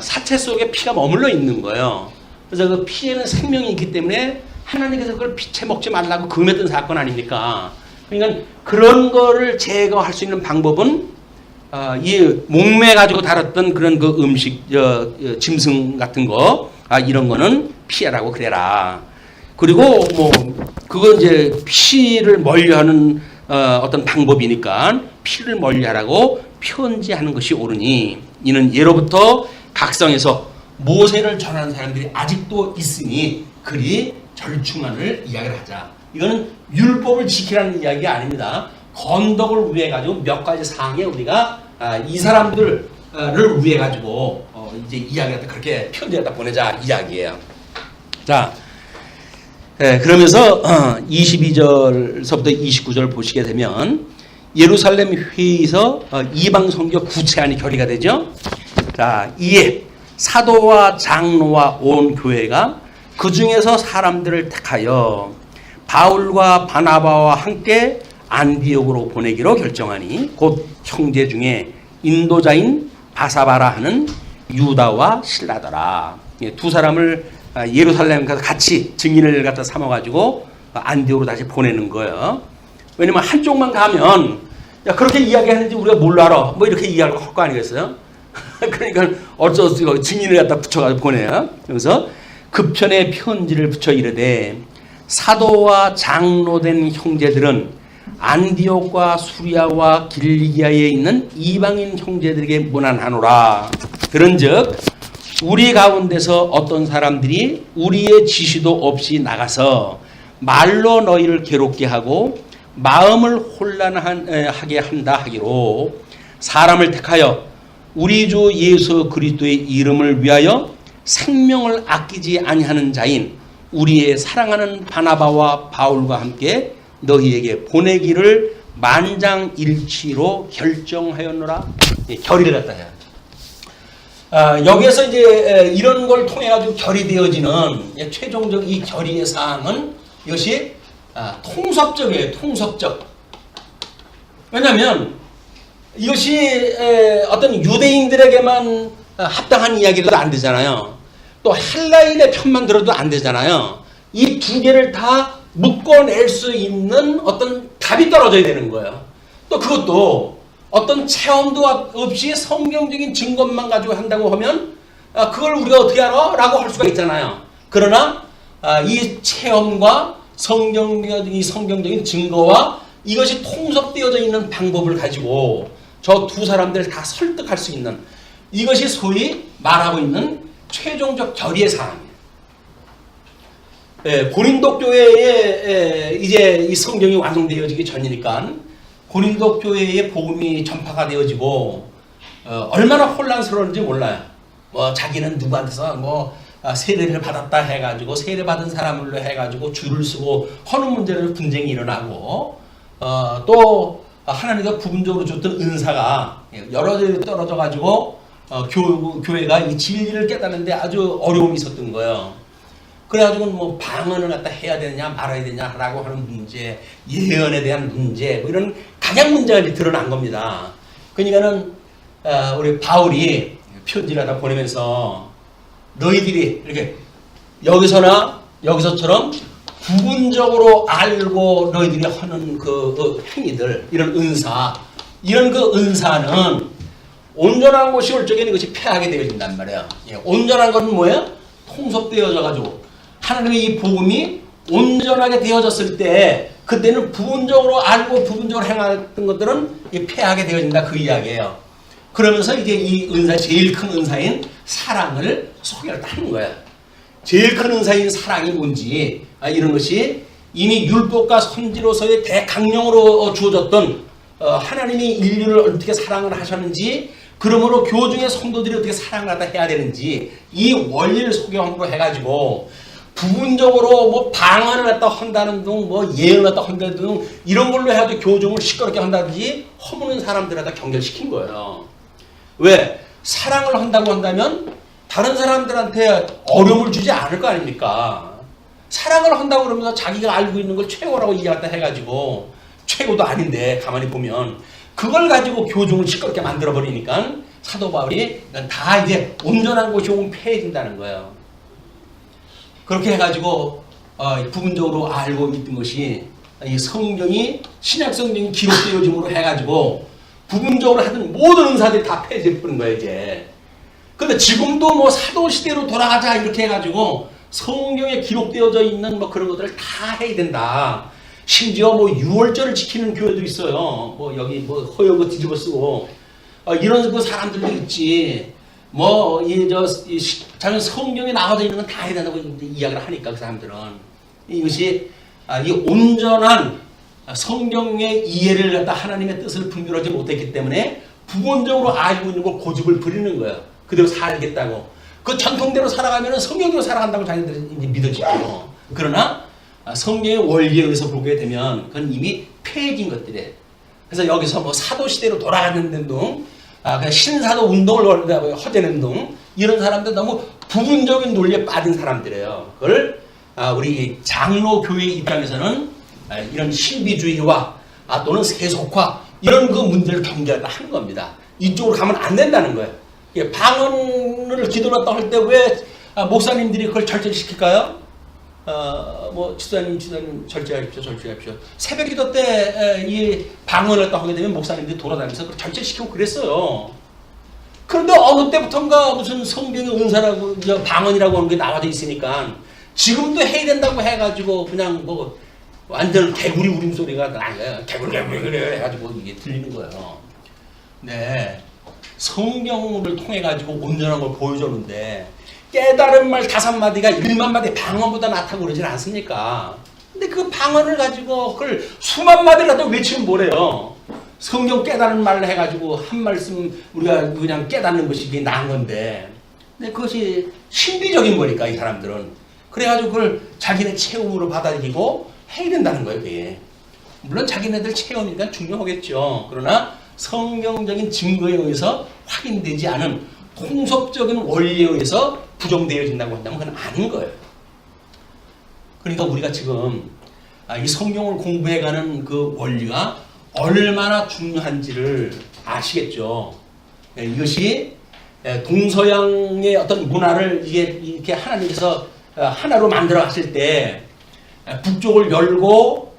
사체 속에 피가 머물러 있는 거예요. 그래서 그 피에는 생명이 있기 때문에 하나님께서 그걸 피채 먹지 말라고 금했던 사건 아닙니까? 그러니까 그런 거를 제거할 수 있는 방법은 이 목매 가지고 다뤘던 그런 그 음식, 짐승 같은 거 이런 거는 피하라고 그래라. 그리고 뭐 그건 이제 피를 멀리하는 어떤 방법이니까 피를 멀리하라고 편지하는 것이 옳으니 이는 예로부터 각성에서 모세를 전하는 사람들이 아직도 있으니 그리 절충안을 이야기를 하자. 이거는 율법을 지키라는 이야기가 아닙니다. 건덕을 위해 가지고 몇 가지 사항에 우리가 이 사람들을 위해 가지고 이제 이야기하다 그렇게 편지하다 보내자 이야기예요. 자, 그러면서 22절서부터 29절 보시게 되면 예루살렘 회의에서 이방 선교 구체안이 결의가 되죠. 자, 이에 사도와 장로와 온 교회가 그 중에서 사람들을 택하여 바울과 바나바와 함께 안디옥으로 보내기로 결정하니 곧 형제 중에 인도자인 바사바라 하는 유다와 실라더라. 두 사람을 예루살렘 가서 같이 증인을 갖다 삼아가지고 안디옥으로 다시 보내는 거예요. 왜냐면 한쪽만 가면 야 그렇게 이야기하는지 우리가 뭘 알아? 뭐 이렇게 이야기할 거 아니겠어요? 그러니까 어쩔 수 없이 증인을 갖다 붙여가지고 보내요. 그래서 급편에 편지를 붙여 이르되 사도와 장로된 형제들은 안디옥과 수리아와 길리기아에 있는 이방인 형제들에게 문안하노라. 그런즉 우리 가운데서 어떤 사람들이 우리의 지시도 없이 나가서 말로 너희를 괴롭게 하고 마음을 혼란하게 한다 하기로 사람을 택하여 우리 주 예수 그리스도의 이름을 위하여 생명을 아끼지 아니하는 자인 우리의 사랑하는 바나바와 바울과 함께 너희에게 보내기를 만장일치로 결정하였노라. 결의를 갖다 해야 돼. 여기에서 이제 이런 걸 통해 가지고 결의되어지는 최종적 이 결의의 사항은 이것이 통섭적이에요. 통섭적. 왜냐하면 이것이 어떤 유대인들에게만 합당한 이야기도 안 되잖아요. 또 헬라인의 편만 들어도 안 되잖아요. 이 두 개를 다 묶어낼 수 있는 어떤 답이 떨어져야 되는 거예요. 또 그것도 어떤 체험도 없이 성경적인 증거만 가지고 한다고 하면 그걸 우리가 어떻게 알아? 라고 할 수가 있잖아요. 그러나 이 체험과 성경적인 증거와 이것이 통섭되어져 있는 방법을 가지고 저 두 사람들을 다 설득할 수 있는 이것이 소위 말하고 있는 최종적 결의의 사항이에요. 고린도 교회에 이제 이 성경이 완성되어지기 전이니까 고린도 교회의 복음이 전파가 되어지고 얼마나 혼란스러운지 몰라요. 뭐 자기는 누구한테서 뭐 세례를 받았다 해가지고 세례 받은 사람으로 해가지고 줄을 서고 하는 문제로 분쟁이 일어나고 또 하나님께서 부분적으로 줬던 은사가 여러 개 떨어져가지고 교회가 이 진리를 깨닫는데 아주 어려움이 있었던 거예요. 그래가지고 뭐 방언을 갖다 해야 되느냐 말아야 되냐라고 하는 문제, 예언에 대한 문제, 뭐 이런 각양 문제가 이제 드러난 겁니다. 그러니까는 우리 바울이 편지를 하다 보내면서 너희들이 이렇게 여기서나 여기서처럼 부분적으로 알고 너희들이 하는 그 행위들, 이런 은사, 이런 그 은사는 온전한 것이 올 적에는 이것이 폐하게 되어진단 말이에요. 온전한 것은 뭐예요? 통섭되어져 가지고 하나님의 이 복음이 온전하게 되어졌을 때 그때는 부분적으로 알고 부분적으로 행했던 것들은 폐하게 되어진다, 그 이야기예요. 그러면서 이제 이 은사, 제일 큰 은사인 사랑을 소개를 하는 거예요. 제일 큰 은사인 사랑이 뭔지 이런 것이 이미 율법과 선지로서의 대강령으로 주어졌던 하나님이 인류를 어떻게 사랑을 하셨는지, 그러므로 교중의 성도들이 어떻게 사랑을 갖다 해야 되는지 이 원리를 소개함으로 해가지고 부분적으로 뭐 방언을 갖다 한다는 등, 뭐 예언을 갖다 한다는 등 이런 걸로 해가지고 교중을 시끄럽게 한다든지 허무는 사람들을 갖다 경계시킨 거예요. 왜? 사랑을 한다고 한다면 다른 사람들한테 어려움을 주지 않을 거 아닙니까? 사랑을 한다고 그러면서 자기가 알고 있는 걸 최고라고 이해한다 해가지고 최고도 아닌데 가만히 보면 그걸 가지고 교중을 시끄럽게 만들어버리니까 사도 바울이 다 이제 온전한 것이 오면 폐해진다는 거예요. 그렇게 해가지고 부분적으로 알고 있던 것이 이 성경이 신약 성경이 기록되어짐으로 해가지고 부분적으로 하던 모든 은사들이 다 폐해져버린 거예요 이제. 근데 지금도 뭐 사도 시대로 돌아가자 이렇게 해가지고 성경에 기록되어져 있는 뭐 그런 것들을 다 해야 된다. 심지어 뭐 유월절을 지키는 교회도 있어요. 뭐 여기 뭐 허연 거 뒤집어 쓰고 이런 그 사람들도 있지. 뭐 자기 성경에 나와져 있는 건 다 해야 된다고 이야기를 하니까 그 사람들은 이것이 이 온전한 성경의 이해를 갖다 하나님의 뜻을 분별하지 못했기 때문에 부분적으로 알고 있는 걸 고집을 부리는 거예요. 그대로 살겠다고. 그 전통대로 살아가면 성경대로 살아간다고 자기들이 이제 믿어지고. 그러나 성경의 원리에 의해서 보게 되면 그건 이미 폐해진 것들이에요. 그래서 여기서 뭐 사도시대로 돌아가는 등 신사도 운동을 허대는 등 이런 사람들 너무 부분적인 논리에 빠진 사람들이에요. 그걸 우리 장로교회 입장에서는 이런 신비주의와 또는 세속화 이런 그 문제를 경계하려 하는 겁니다. 이쪽으로 가면 안 된다는 거예요. 방언을 기도했다 할 때 왜 목사님들이 그걸 절제시킬까요? 뭐 지도자님 절제하십시오. 새벽 기도 때 이 방언을 했다 하게 되면 목사님들이 돌아다니면서 그걸 절제시키고 그랬어요. 그런데 어느 때부턴가 무슨 성경의 은사라고 방언이라고 하는 게 나와져 있으니까 지금도 해야 된다고 해가지고 그냥 뭐 완전 개구리 울음소리가 나요. 개구리 해가지고 이게 들리는 거예요. 네, 성경을 통해 가지고 온전한 걸 보여줬는데 깨달은 말 5마디가 1만 마디 방언보다 낫다고 그러진 않습니까? 근데 그 방언을 가지고 그걸 수만 마디를 갖다 외치면 뭐래요? 성경 깨달은 말을 해가지고 한 말씀 우리가 그냥 깨닫는 것이 이게 나은 건데, 근데 그것이 신비적인 거니까 이 사람들은 그래가지고 그걸 자기네 체험으로 받아들이고 해야 된다는 거예요. 그게 물론 자기네들 체험이니까 중요하겠죠. 그러나 성경적인 증거에 의해서 확인되지 않은 통섭적인 원리에 의해서 부정되어진다고 한다면 그건 아닌 거예요. 그러니까 우리가 지금 이 성경을 공부해가는 그 원리가 얼마나 중요한지를 아시겠죠. 이것이 동서양의 어떤 문화를 이렇게 하나님께서 하나로 만들어 갔을 때 북쪽을 열고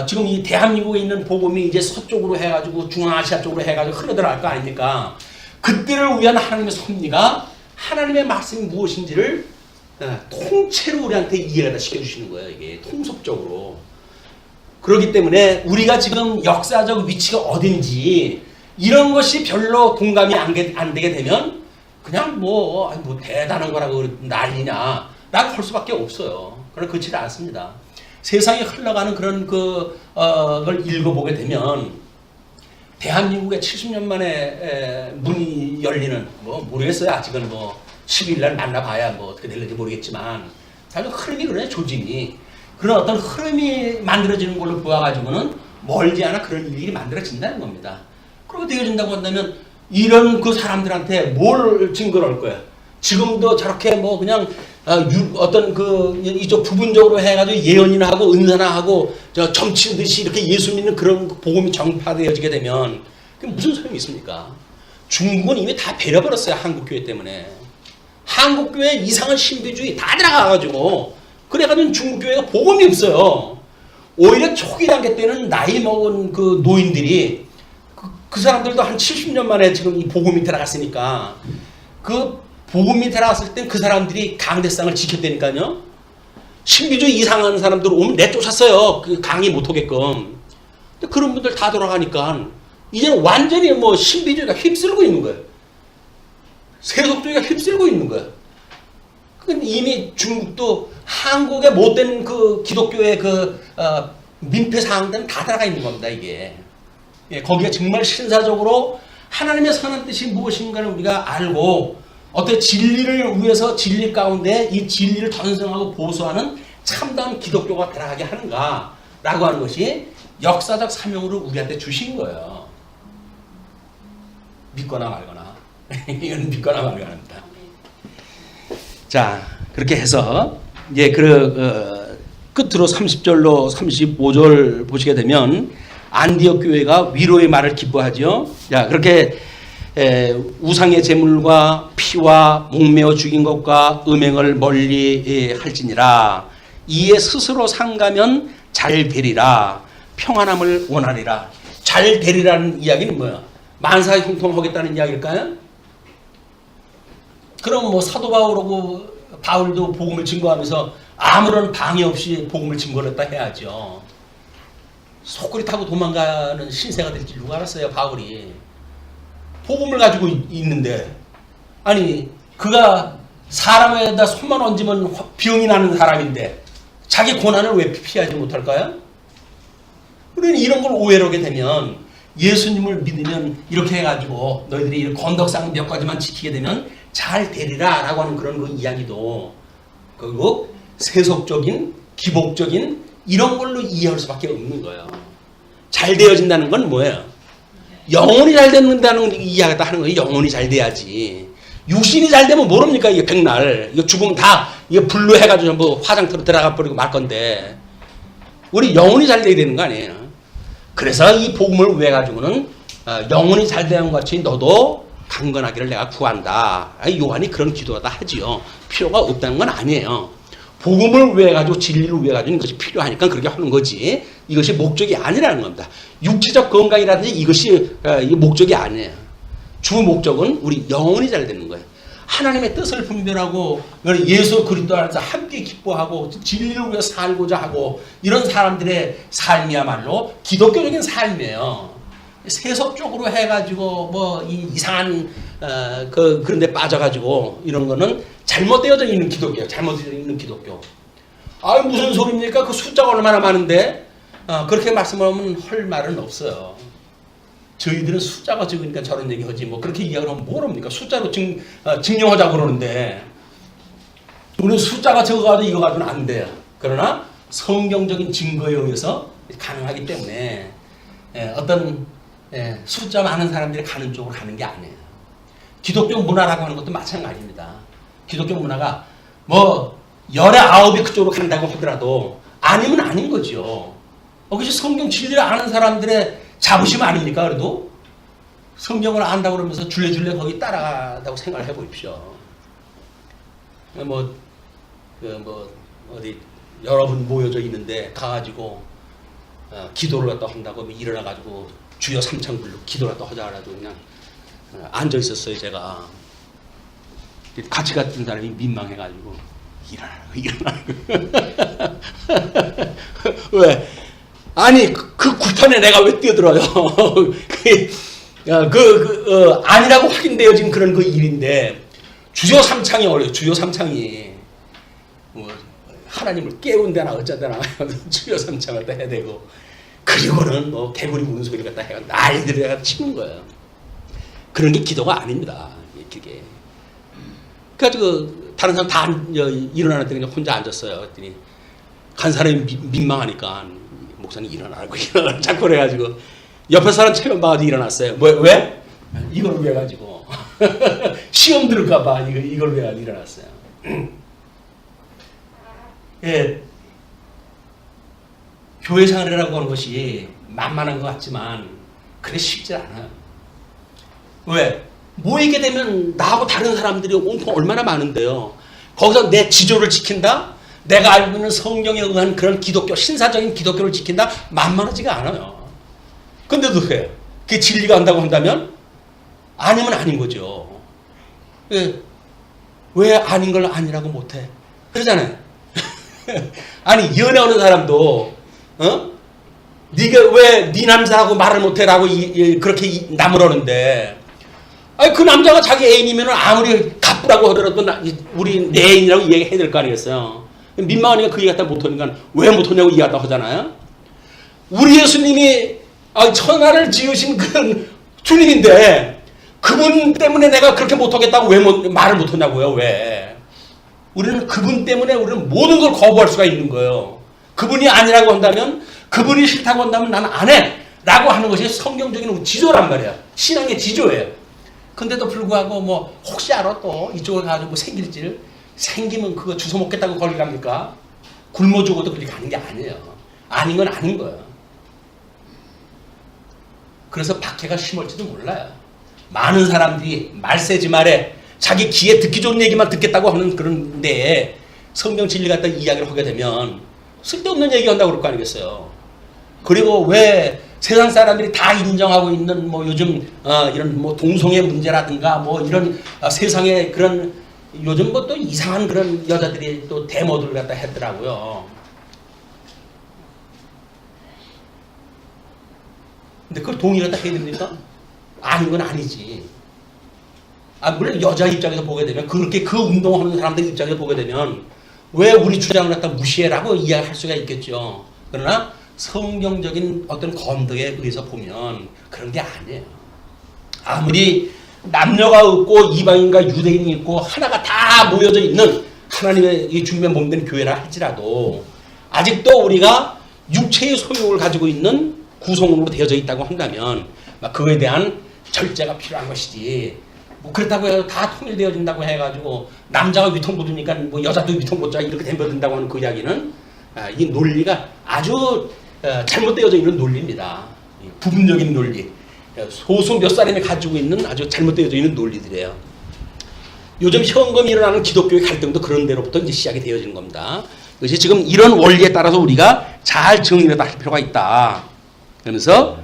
지금 이 대한민국에 있는 복음이 이제 서쪽으로 해가지고 중앙아시아 쪽으로 해가지고 흘러들어갈 거 아닙니까? 그때를 위한 하나님의 섭리가 하나님의 말씀이 무엇인지를 통째로 우리한테 이해가 시켜주시는 거예요. 이게 통섭적으로. 그렇기 때문에 우리가 지금 역사적 위치가 어딘지 이런 것이 별로 동감이 안 되게 되면 그냥 뭐 대단한 거라고 난리냐 라고 할 수밖에 없어요. 그러나 그렇지 않습니다. 세상에 흘러가는 그런 걸 읽어보게 되면 대한민국에 70년 만에 문이 열리는 모르겠어요. 아직은 10일 날 만나봐야 어떻게 될지 모르겠지만 사실 흐름이 그러네. 조짐이 그런 어떤 흐름이 만들어지는 걸로 보아가지고는 멀지 않아 그런 일이 만들어진다는 겁니다. 그렇게 되어진다고 한다면 이런 그 사람들한테 뭘 증거를 할 거야? 지금도 저렇게 그냥 어떤 이쪽 부분적으로 해가지고 예언이나 하고 은사나 하고 점친 듯이 이렇게 예수 믿는 그런 복음이 정파되어지게 되면 그게 무슨 소용이 있습니까? 중국은 이미 다 배려버렸어요. 한국교회 때문에. 한국교회 이상한 신비주의 다 들어가가지고 그래가지고 중국교회가 복음이 없어요. 오히려 초기 단계 때는 나이 먹은 그 노인들이 그 사람들도 한 70년 만에 지금 이 복음이 들어갔으니까 그 복음이 들어갔을 땐 그 사람들이 강대상을 지켰다니까요. 신비주의 이상한 사람들 오면 내쫓았어요. 그 강의 못 오게끔. 근데 그런 분들 다 돌아가니까 이제는 완전히 신비주의가 휩쓸고 있는 거예요. 세속주의가 휩쓸고 있는 거예요. 이미 중국도 한국의 못된 그 기독교의 민폐 사항들은 다 들어가 있는 겁니다. 이게. 예, 거기에 정말 신사적으로 하나님의 선한 뜻이 무엇인가를 우리가 알고 어떤 진리를 위해서 진리 가운데 이 진리를 전승하고 보수하는 참다운 기독교가 들어가게 하는가라고 하는 것이 역사적 사명으로 우리한테 주신 거예요. 믿거나 말거나. 이건 믿거나 말거나입니다. 자, 그렇게 해서 이제 끝으로 30절로 35절 보시게 되면 안디옥 교회가 위로의 말을 기뻐하죠. 자, 그렇게 우상의 제물과 피와 목매어 죽인 것과 음행을 멀리 할지니라. 이에 스스로 상가면 잘 되리라. 평안함을 원하리라. 잘 되리라는 이야기는 뭐야? 만사형통하겠다는 이야기일까요? 그럼 사도 바울도 복음을 증거하면서 아무런 방해 없이 복음을 증거했다 해야죠. 속구리 타고 도망가는 신세가 될지 누가 알았어요. 바울이 복음을 가지고 있는데, 아니 그가 사람에다 손만 얹으면 병이 나는 사람인데 자기 고난을 왜 피하지 못할까요? 우리는 이런 걸 오해를 하게 되면 예수님을 믿으면 이렇게 해가지고 너희들이 건덕상 몇 가지만 지키게 되면 잘 되리라 라고 하는 그런 이야기도 그리고 세속적인 기복적인 이런 걸로 이해할 수밖에 없는 거예요. 잘 되어진다는 건 뭐예요? 영혼이 잘 된다는 이야기다 하는 거예요. 영혼이 잘 돼야지. 육신이 잘 되면 모릅니까? 이게 백날 이거 죽으면 다 이거 불로 해가지고 전부 화장터로 들어가 버리고 말 건데 우리 영혼이 잘 돼야 되는 거 아니에요? 그래서 이 복음을 위해 가지고는 영혼이 잘 되는 것 같이 너도 강건하기를 내가 구한다. 요한이 그런 기도하다 하지요. 필요가 없다는 건 아니에요. 복음을 위해 가지고 진리를 위해 가지고 이것이 필요하니까 그렇게 하는 거지. 이것이 목적이 아니라는 겁니다. 육체적 건강이라든지 이것이 목적이 아니에요. 주 목적은 우리 영혼이 잘 되는 거예요. 하나님의 뜻을 분별하고 예수 그리스도 안에서 함께 기뻐하고 진리를 위해 살고자 하고 이런 사람들의 삶이야말로 기독교적인 삶이에요. 세속적으로 해가지고 이상한 그런 데 빠져가지고 이런 거는 잘못되어져 있는 기독교예요. 잘못되어져 있는 기독교. 무슨 소리입니까? 그 숫자가 얼마나 많은데 그렇게 말씀하면 할 말은 없어요. 저희들은 숫자가 적으니까 저런 얘기 하지 그렇게 이야기하면 뭐랍니까? 숫자로 증명하자고 그러는데 우리는 숫자가 적어가지고 이거 가지고는 안 돼요. 그러나 성경적인 증거에 의해서 가능하기 때문에 어떤 숫자 많은 사람들이 가는 쪽으로 가는 게 아니에요. 기독교 문화라고 하는 것도 마찬가지입니다. 기독교 문화가 19이 그쪽으로 간다고 하더라도 아니면 아닌 거죠. 그것이 성경 진리를 아는 사람들의 자부심 아닙니까? 그래도 성경을 안다고 그러면서 줄레줄레 거기 따라간다고 생각을 해보십시오. 어디 여러분 모여져 있는데 가가지고 기도를 갖다 한다고 일어나가지고 주여 삼창불로 기도를 갖다 하자 그래가지고 그냥 앉아 있었어요. 제가 같이 갔던 사람이 민망해가지고 일어나 왜? 아니 그 구판에 내가 왜 뛰어들어요? 아니라고 확인되어진 그런 일인데 주요 삼창이 어려요. 주요 삼창이 하나님을 깨운다나 어쩌다나 주여 삼창 갖다 해야 되고, 그리고는 뭐 개구리 우는 소리 갖다 해가 난리를 해가 치는 거예요. 그런 게 기도가 아닙니다. 그게. 그래가지고 다른 사람 다 일어나는데 혼자 앉았어요. 그랬더니 간 사람이 민망하니까 목사님 일어나라고 자꾸 그래가지고 옆에 사람 체면 봐가지고 일어났어요. 뭐 왜? 이걸 왜 가지고 시험 들을까봐 이걸 왜 일어났어요. 예, 교회 생활이라고 하는 것이 만만한 것 같지만 그래 쉽지 않아요. 왜? 모이게 되면 나하고 다른 사람들이 온통 얼마나 많은데요. 거기서 내 지조를 지킨다? 내가 알고 있는 성경에 의한 그런 기독교, 신사적인 기독교를 지킨다? 만만하지가 않아요. 근데도 그래요. 그게 진리가 한다고 한다면 아니면 아닌 거죠. 왜 아닌 걸 아니라고 못해? 그러잖아요. 아니 연애하는 사람도 네가 왜 네 남자하고 말을 못해라고 그렇게 나무라는데, 아니 그 남자가 자기 애인이면 아무리 가쁘라고 하더라도 우리 내 애인이라고 이야기해야 될 거 아니겠어요. 민망하니까 그 얘기 갖다 못하니까 왜 못하냐고 이야기 갖다 하잖아요. 우리 예수님이 천하를 지으신 그런 주님인데 그분 때문에 내가 그렇게 못하겠다고 왜 말을 못하냐고요. 왜? 우리는 그분 때문에 우리는 모든 걸 거부할 수가 있는 거예요. 그분이 아니라고 한다면, 그분이 싫다고 한다면 나는 안 해 라고 하는 것이 성경적인 지조란 말이에요. 신앙의 지조예요. 근데도 불구하고 뭐 혹시 알아 또 이쪽을 가지고 뭐 생길지를, 생기면 그거 주워 먹겠다고 거기 갑니까? 굶어 죽어도 그렇게 가는 게 아니에요. 아닌 건 아닌 거예요. 그래서 박해가 심할지도 몰라요. 많은 사람들이 말세지 말에 자기 귀에 듣기 좋은 얘기만 듣겠다고 하는 그런 데에 성경 진리 갖다 이야기를 하게 되면 쓸데없는 얘기한다고 그럴 거 아니겠어요. 그리고 왜 세상 사람들이 다 인정하고 있는 뭐 요즘 이런 뭐 동성애 문제라든가 뭐 이런 세상에 그런 요즘 뭐 또 이상한 그런 여자들이 또 데모들을 갖다 했더라고요. 근데 그걸 동의를 갖다 해야 됩니까? 아닌 건 아니지. 물론 여자 입장에서 보게 되면, 그렇게 그 운동하는 사람들 입장에서 보게 되면 왜 우리 주장을 갖다 무시해라고 이야기할 수가 있겠죠. 그러나 성경적인 어떤 건덕에 의해서 보면 그런 게 아니에요. 아무리 남녀가 없고 이방인과 유대인이 있고 하나가 다 모여져 있는 하나님의 준비에 몸된 교회라 할지라도 아직도 우리가 육체의 소욕을 가지고 있는 구성으로 되어져 있다고 한다면 그거에 대한 절제가 필요한 것이지, 뭐 그렇다고 해서 다 통일되어진다고 해가지고 남자가 위통 못 주니까 뭐 여자도 위통 못 줘 이렇게 덤벼든다고 하는 그 이야기는 이 논리가 아주 잘못되어져 있는 논리입니다. 부분적인 논리, 소수 몇 사람이 가지고 있는 아주 잘못되어져 있는 논리들이에요. 요즘 현금이 일어나는 기독교의 갈등도 그런 데로부터 이제 시작이 되어지는 겁니다. 그것이 지금 이런 원리에 따라서 우리가 잘 정리를 할 필요가 있다. 그러면서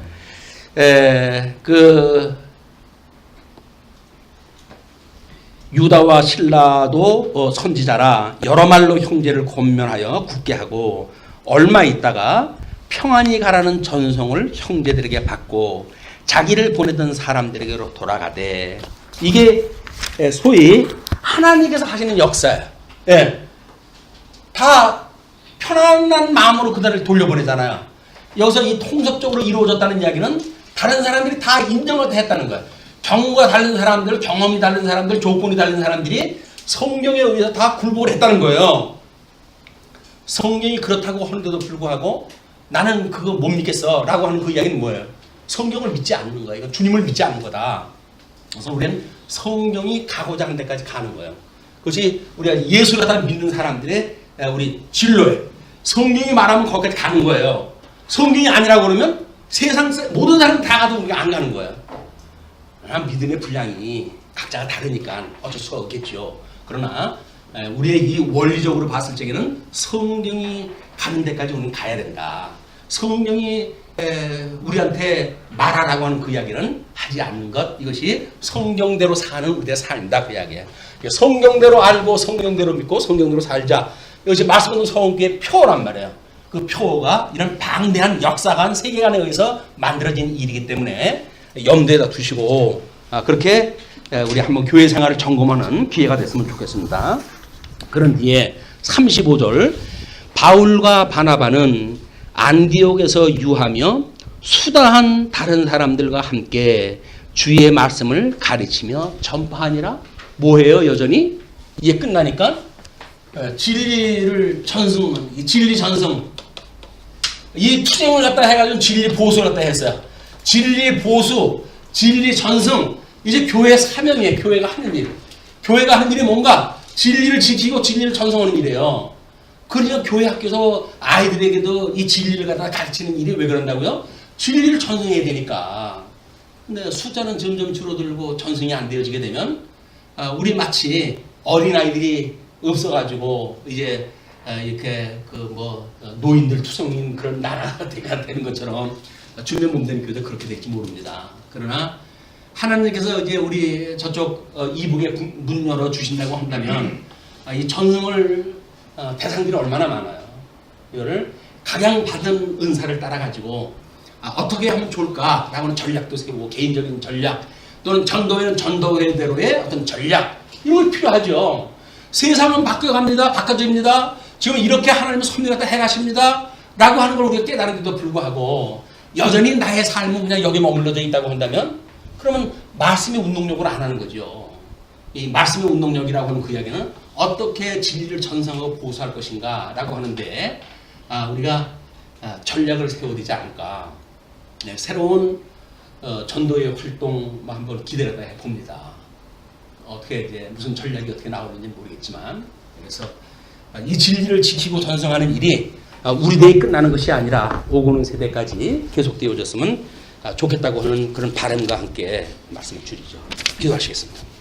유다와 실라도 선지자라 여러 말로 형제를 권면하여 굳게 하고 얼마 있다가 평안히 가라는 전송을 형제들에게 받고 자기를 보내던 사람들에게로 돌아가되, 이게 소위 하나님께서 하시는 역사예요. 다 편안한 마음으로 그들을 돌려보내잖아요. 여기서 이 통섭적으로 이루어졌다는 이야기는 다른 사람들이 다 인정을 했다는 거예요. 경우가 다른 사람들, 경험이 다른 사람들, 조건이 다른 사람들이 성경에 의해서 다 굴복을 했다는 거예요. 성경이 그렇다고 하는데도 불구하고 나는 그거 못 믿겠어 라고 하는 그 이야기는 뭐예요? 성경을 믿지 않는 거예요. 이건 주님을 믿지 않는 거다. 그래서 우리는 성경이 가고자 하는 데까지 가는 거예요. 그것이 우리가 예수를 다 믿는 사람들의 우리 진로예요. 성경이 말하면 거기까지 가는 거예요. 성경이 아니라고 그러면 세상 모든 사람 다 가도 우리가 안 가는 거예요. 믿음의 분량이 각자가 다르니까 어쩔 수가 없겠죠. 그러나 우리의 이 원리적으로 봤을 적에는 성경이 가는 데까지 우리는 가야 된다. 성경이 우리한테 말하라고 하는 그 이야기는 하지 않는 것, 이것이 성경대로 사는 우리의 삶이다, 그 이야기예요. 성경대로 알고 성경대로 믿고 성경대로 살자, 이것이 말씀하는 성경의 표란 말이에요. 그 표가 이런 방대한 역사관, 세계관에 의해서 만들어진 일이기 때문에 염두에다 두시고 그렇게 우리 한번 교회 생활을 점검하는 기회가 됐으면 좋겠습니다. 그런 뒤에 35절 바울과 바나바는 안디옥에서 유하며 수다한 다른 사람들과 함께 주의 말씀을 가르치며 전파하니라. 뭐해요? 여전히 이게 끝나니까 진리를 전승, 진리 전승, 이 투쟁을 갖다 해가지고 진리 보수를 갖다 했어요. 진리 보수, 진리 전승. 이제 교회 사명이에요. 교회가 하는 일. 교회가 하는 일이 뭔가 진리를 지키고 진리를 전승하는 일이에요. 그러니까 교회 학교에서 아이들에게도 이 진리를 갖다 가르치는 일이 왜 그런다고요? 진리를 전승해야 되니까. 근데 숫자는 점점 줄어들고 전승이 안 되어지게 되면 우리 마치 어린아이들이 없어가지고 이제 이렇게 노인들 투성인 그런 나라가 되는 것처럼 주변 몸된 교회도 그렇게 될지 모릅니다. 그러나 하나님께서 이제 우리 저쪽 이북에 문 열어 주신다고 한다면 이 전승을 대상들이 얼마나 많아요. 이거를 각양받은 은사를 따라 가지고 어떻게 하면 좋을까라고는 전략도 세우고 개인적인 전략 또는 전도회는 전도회대로의 어떤 전략 이런 게 필요하죠. 세상은 바뀌어갑니다. 바꿔집니다. 지금 이렇게 하나님은 섭리 갖다 해가십니다. 라고 하는 걸 우리가 깨달은데도 불구하고 여전히 나의 삶은 그냥 여기 머물러져 있다고 한다면 그러면 말씀의 운동력으로 안 하는 거죠. 이 말씀의 운동력이라고 하는 그 이야기는 어떻게 진리를 전승하고 보수할 것인가 라고 하는데 우리가 전략을 세워야 되지 않을까. 네, 새로운 전도의 활동 한번 기대를 해봅니다. 어떻게 이제 무슨 전략이 어떻게 나오는지 모르겠지만 그래서 이 진리를 지키고 전승하는 일이 우리 대에 끝나는 것이 아니라 오고는 세대까지 계속되어졌으면 좋겠다고 하는 그런 바람과 함께 말씀을 드리죠. 기도하시겠습니다.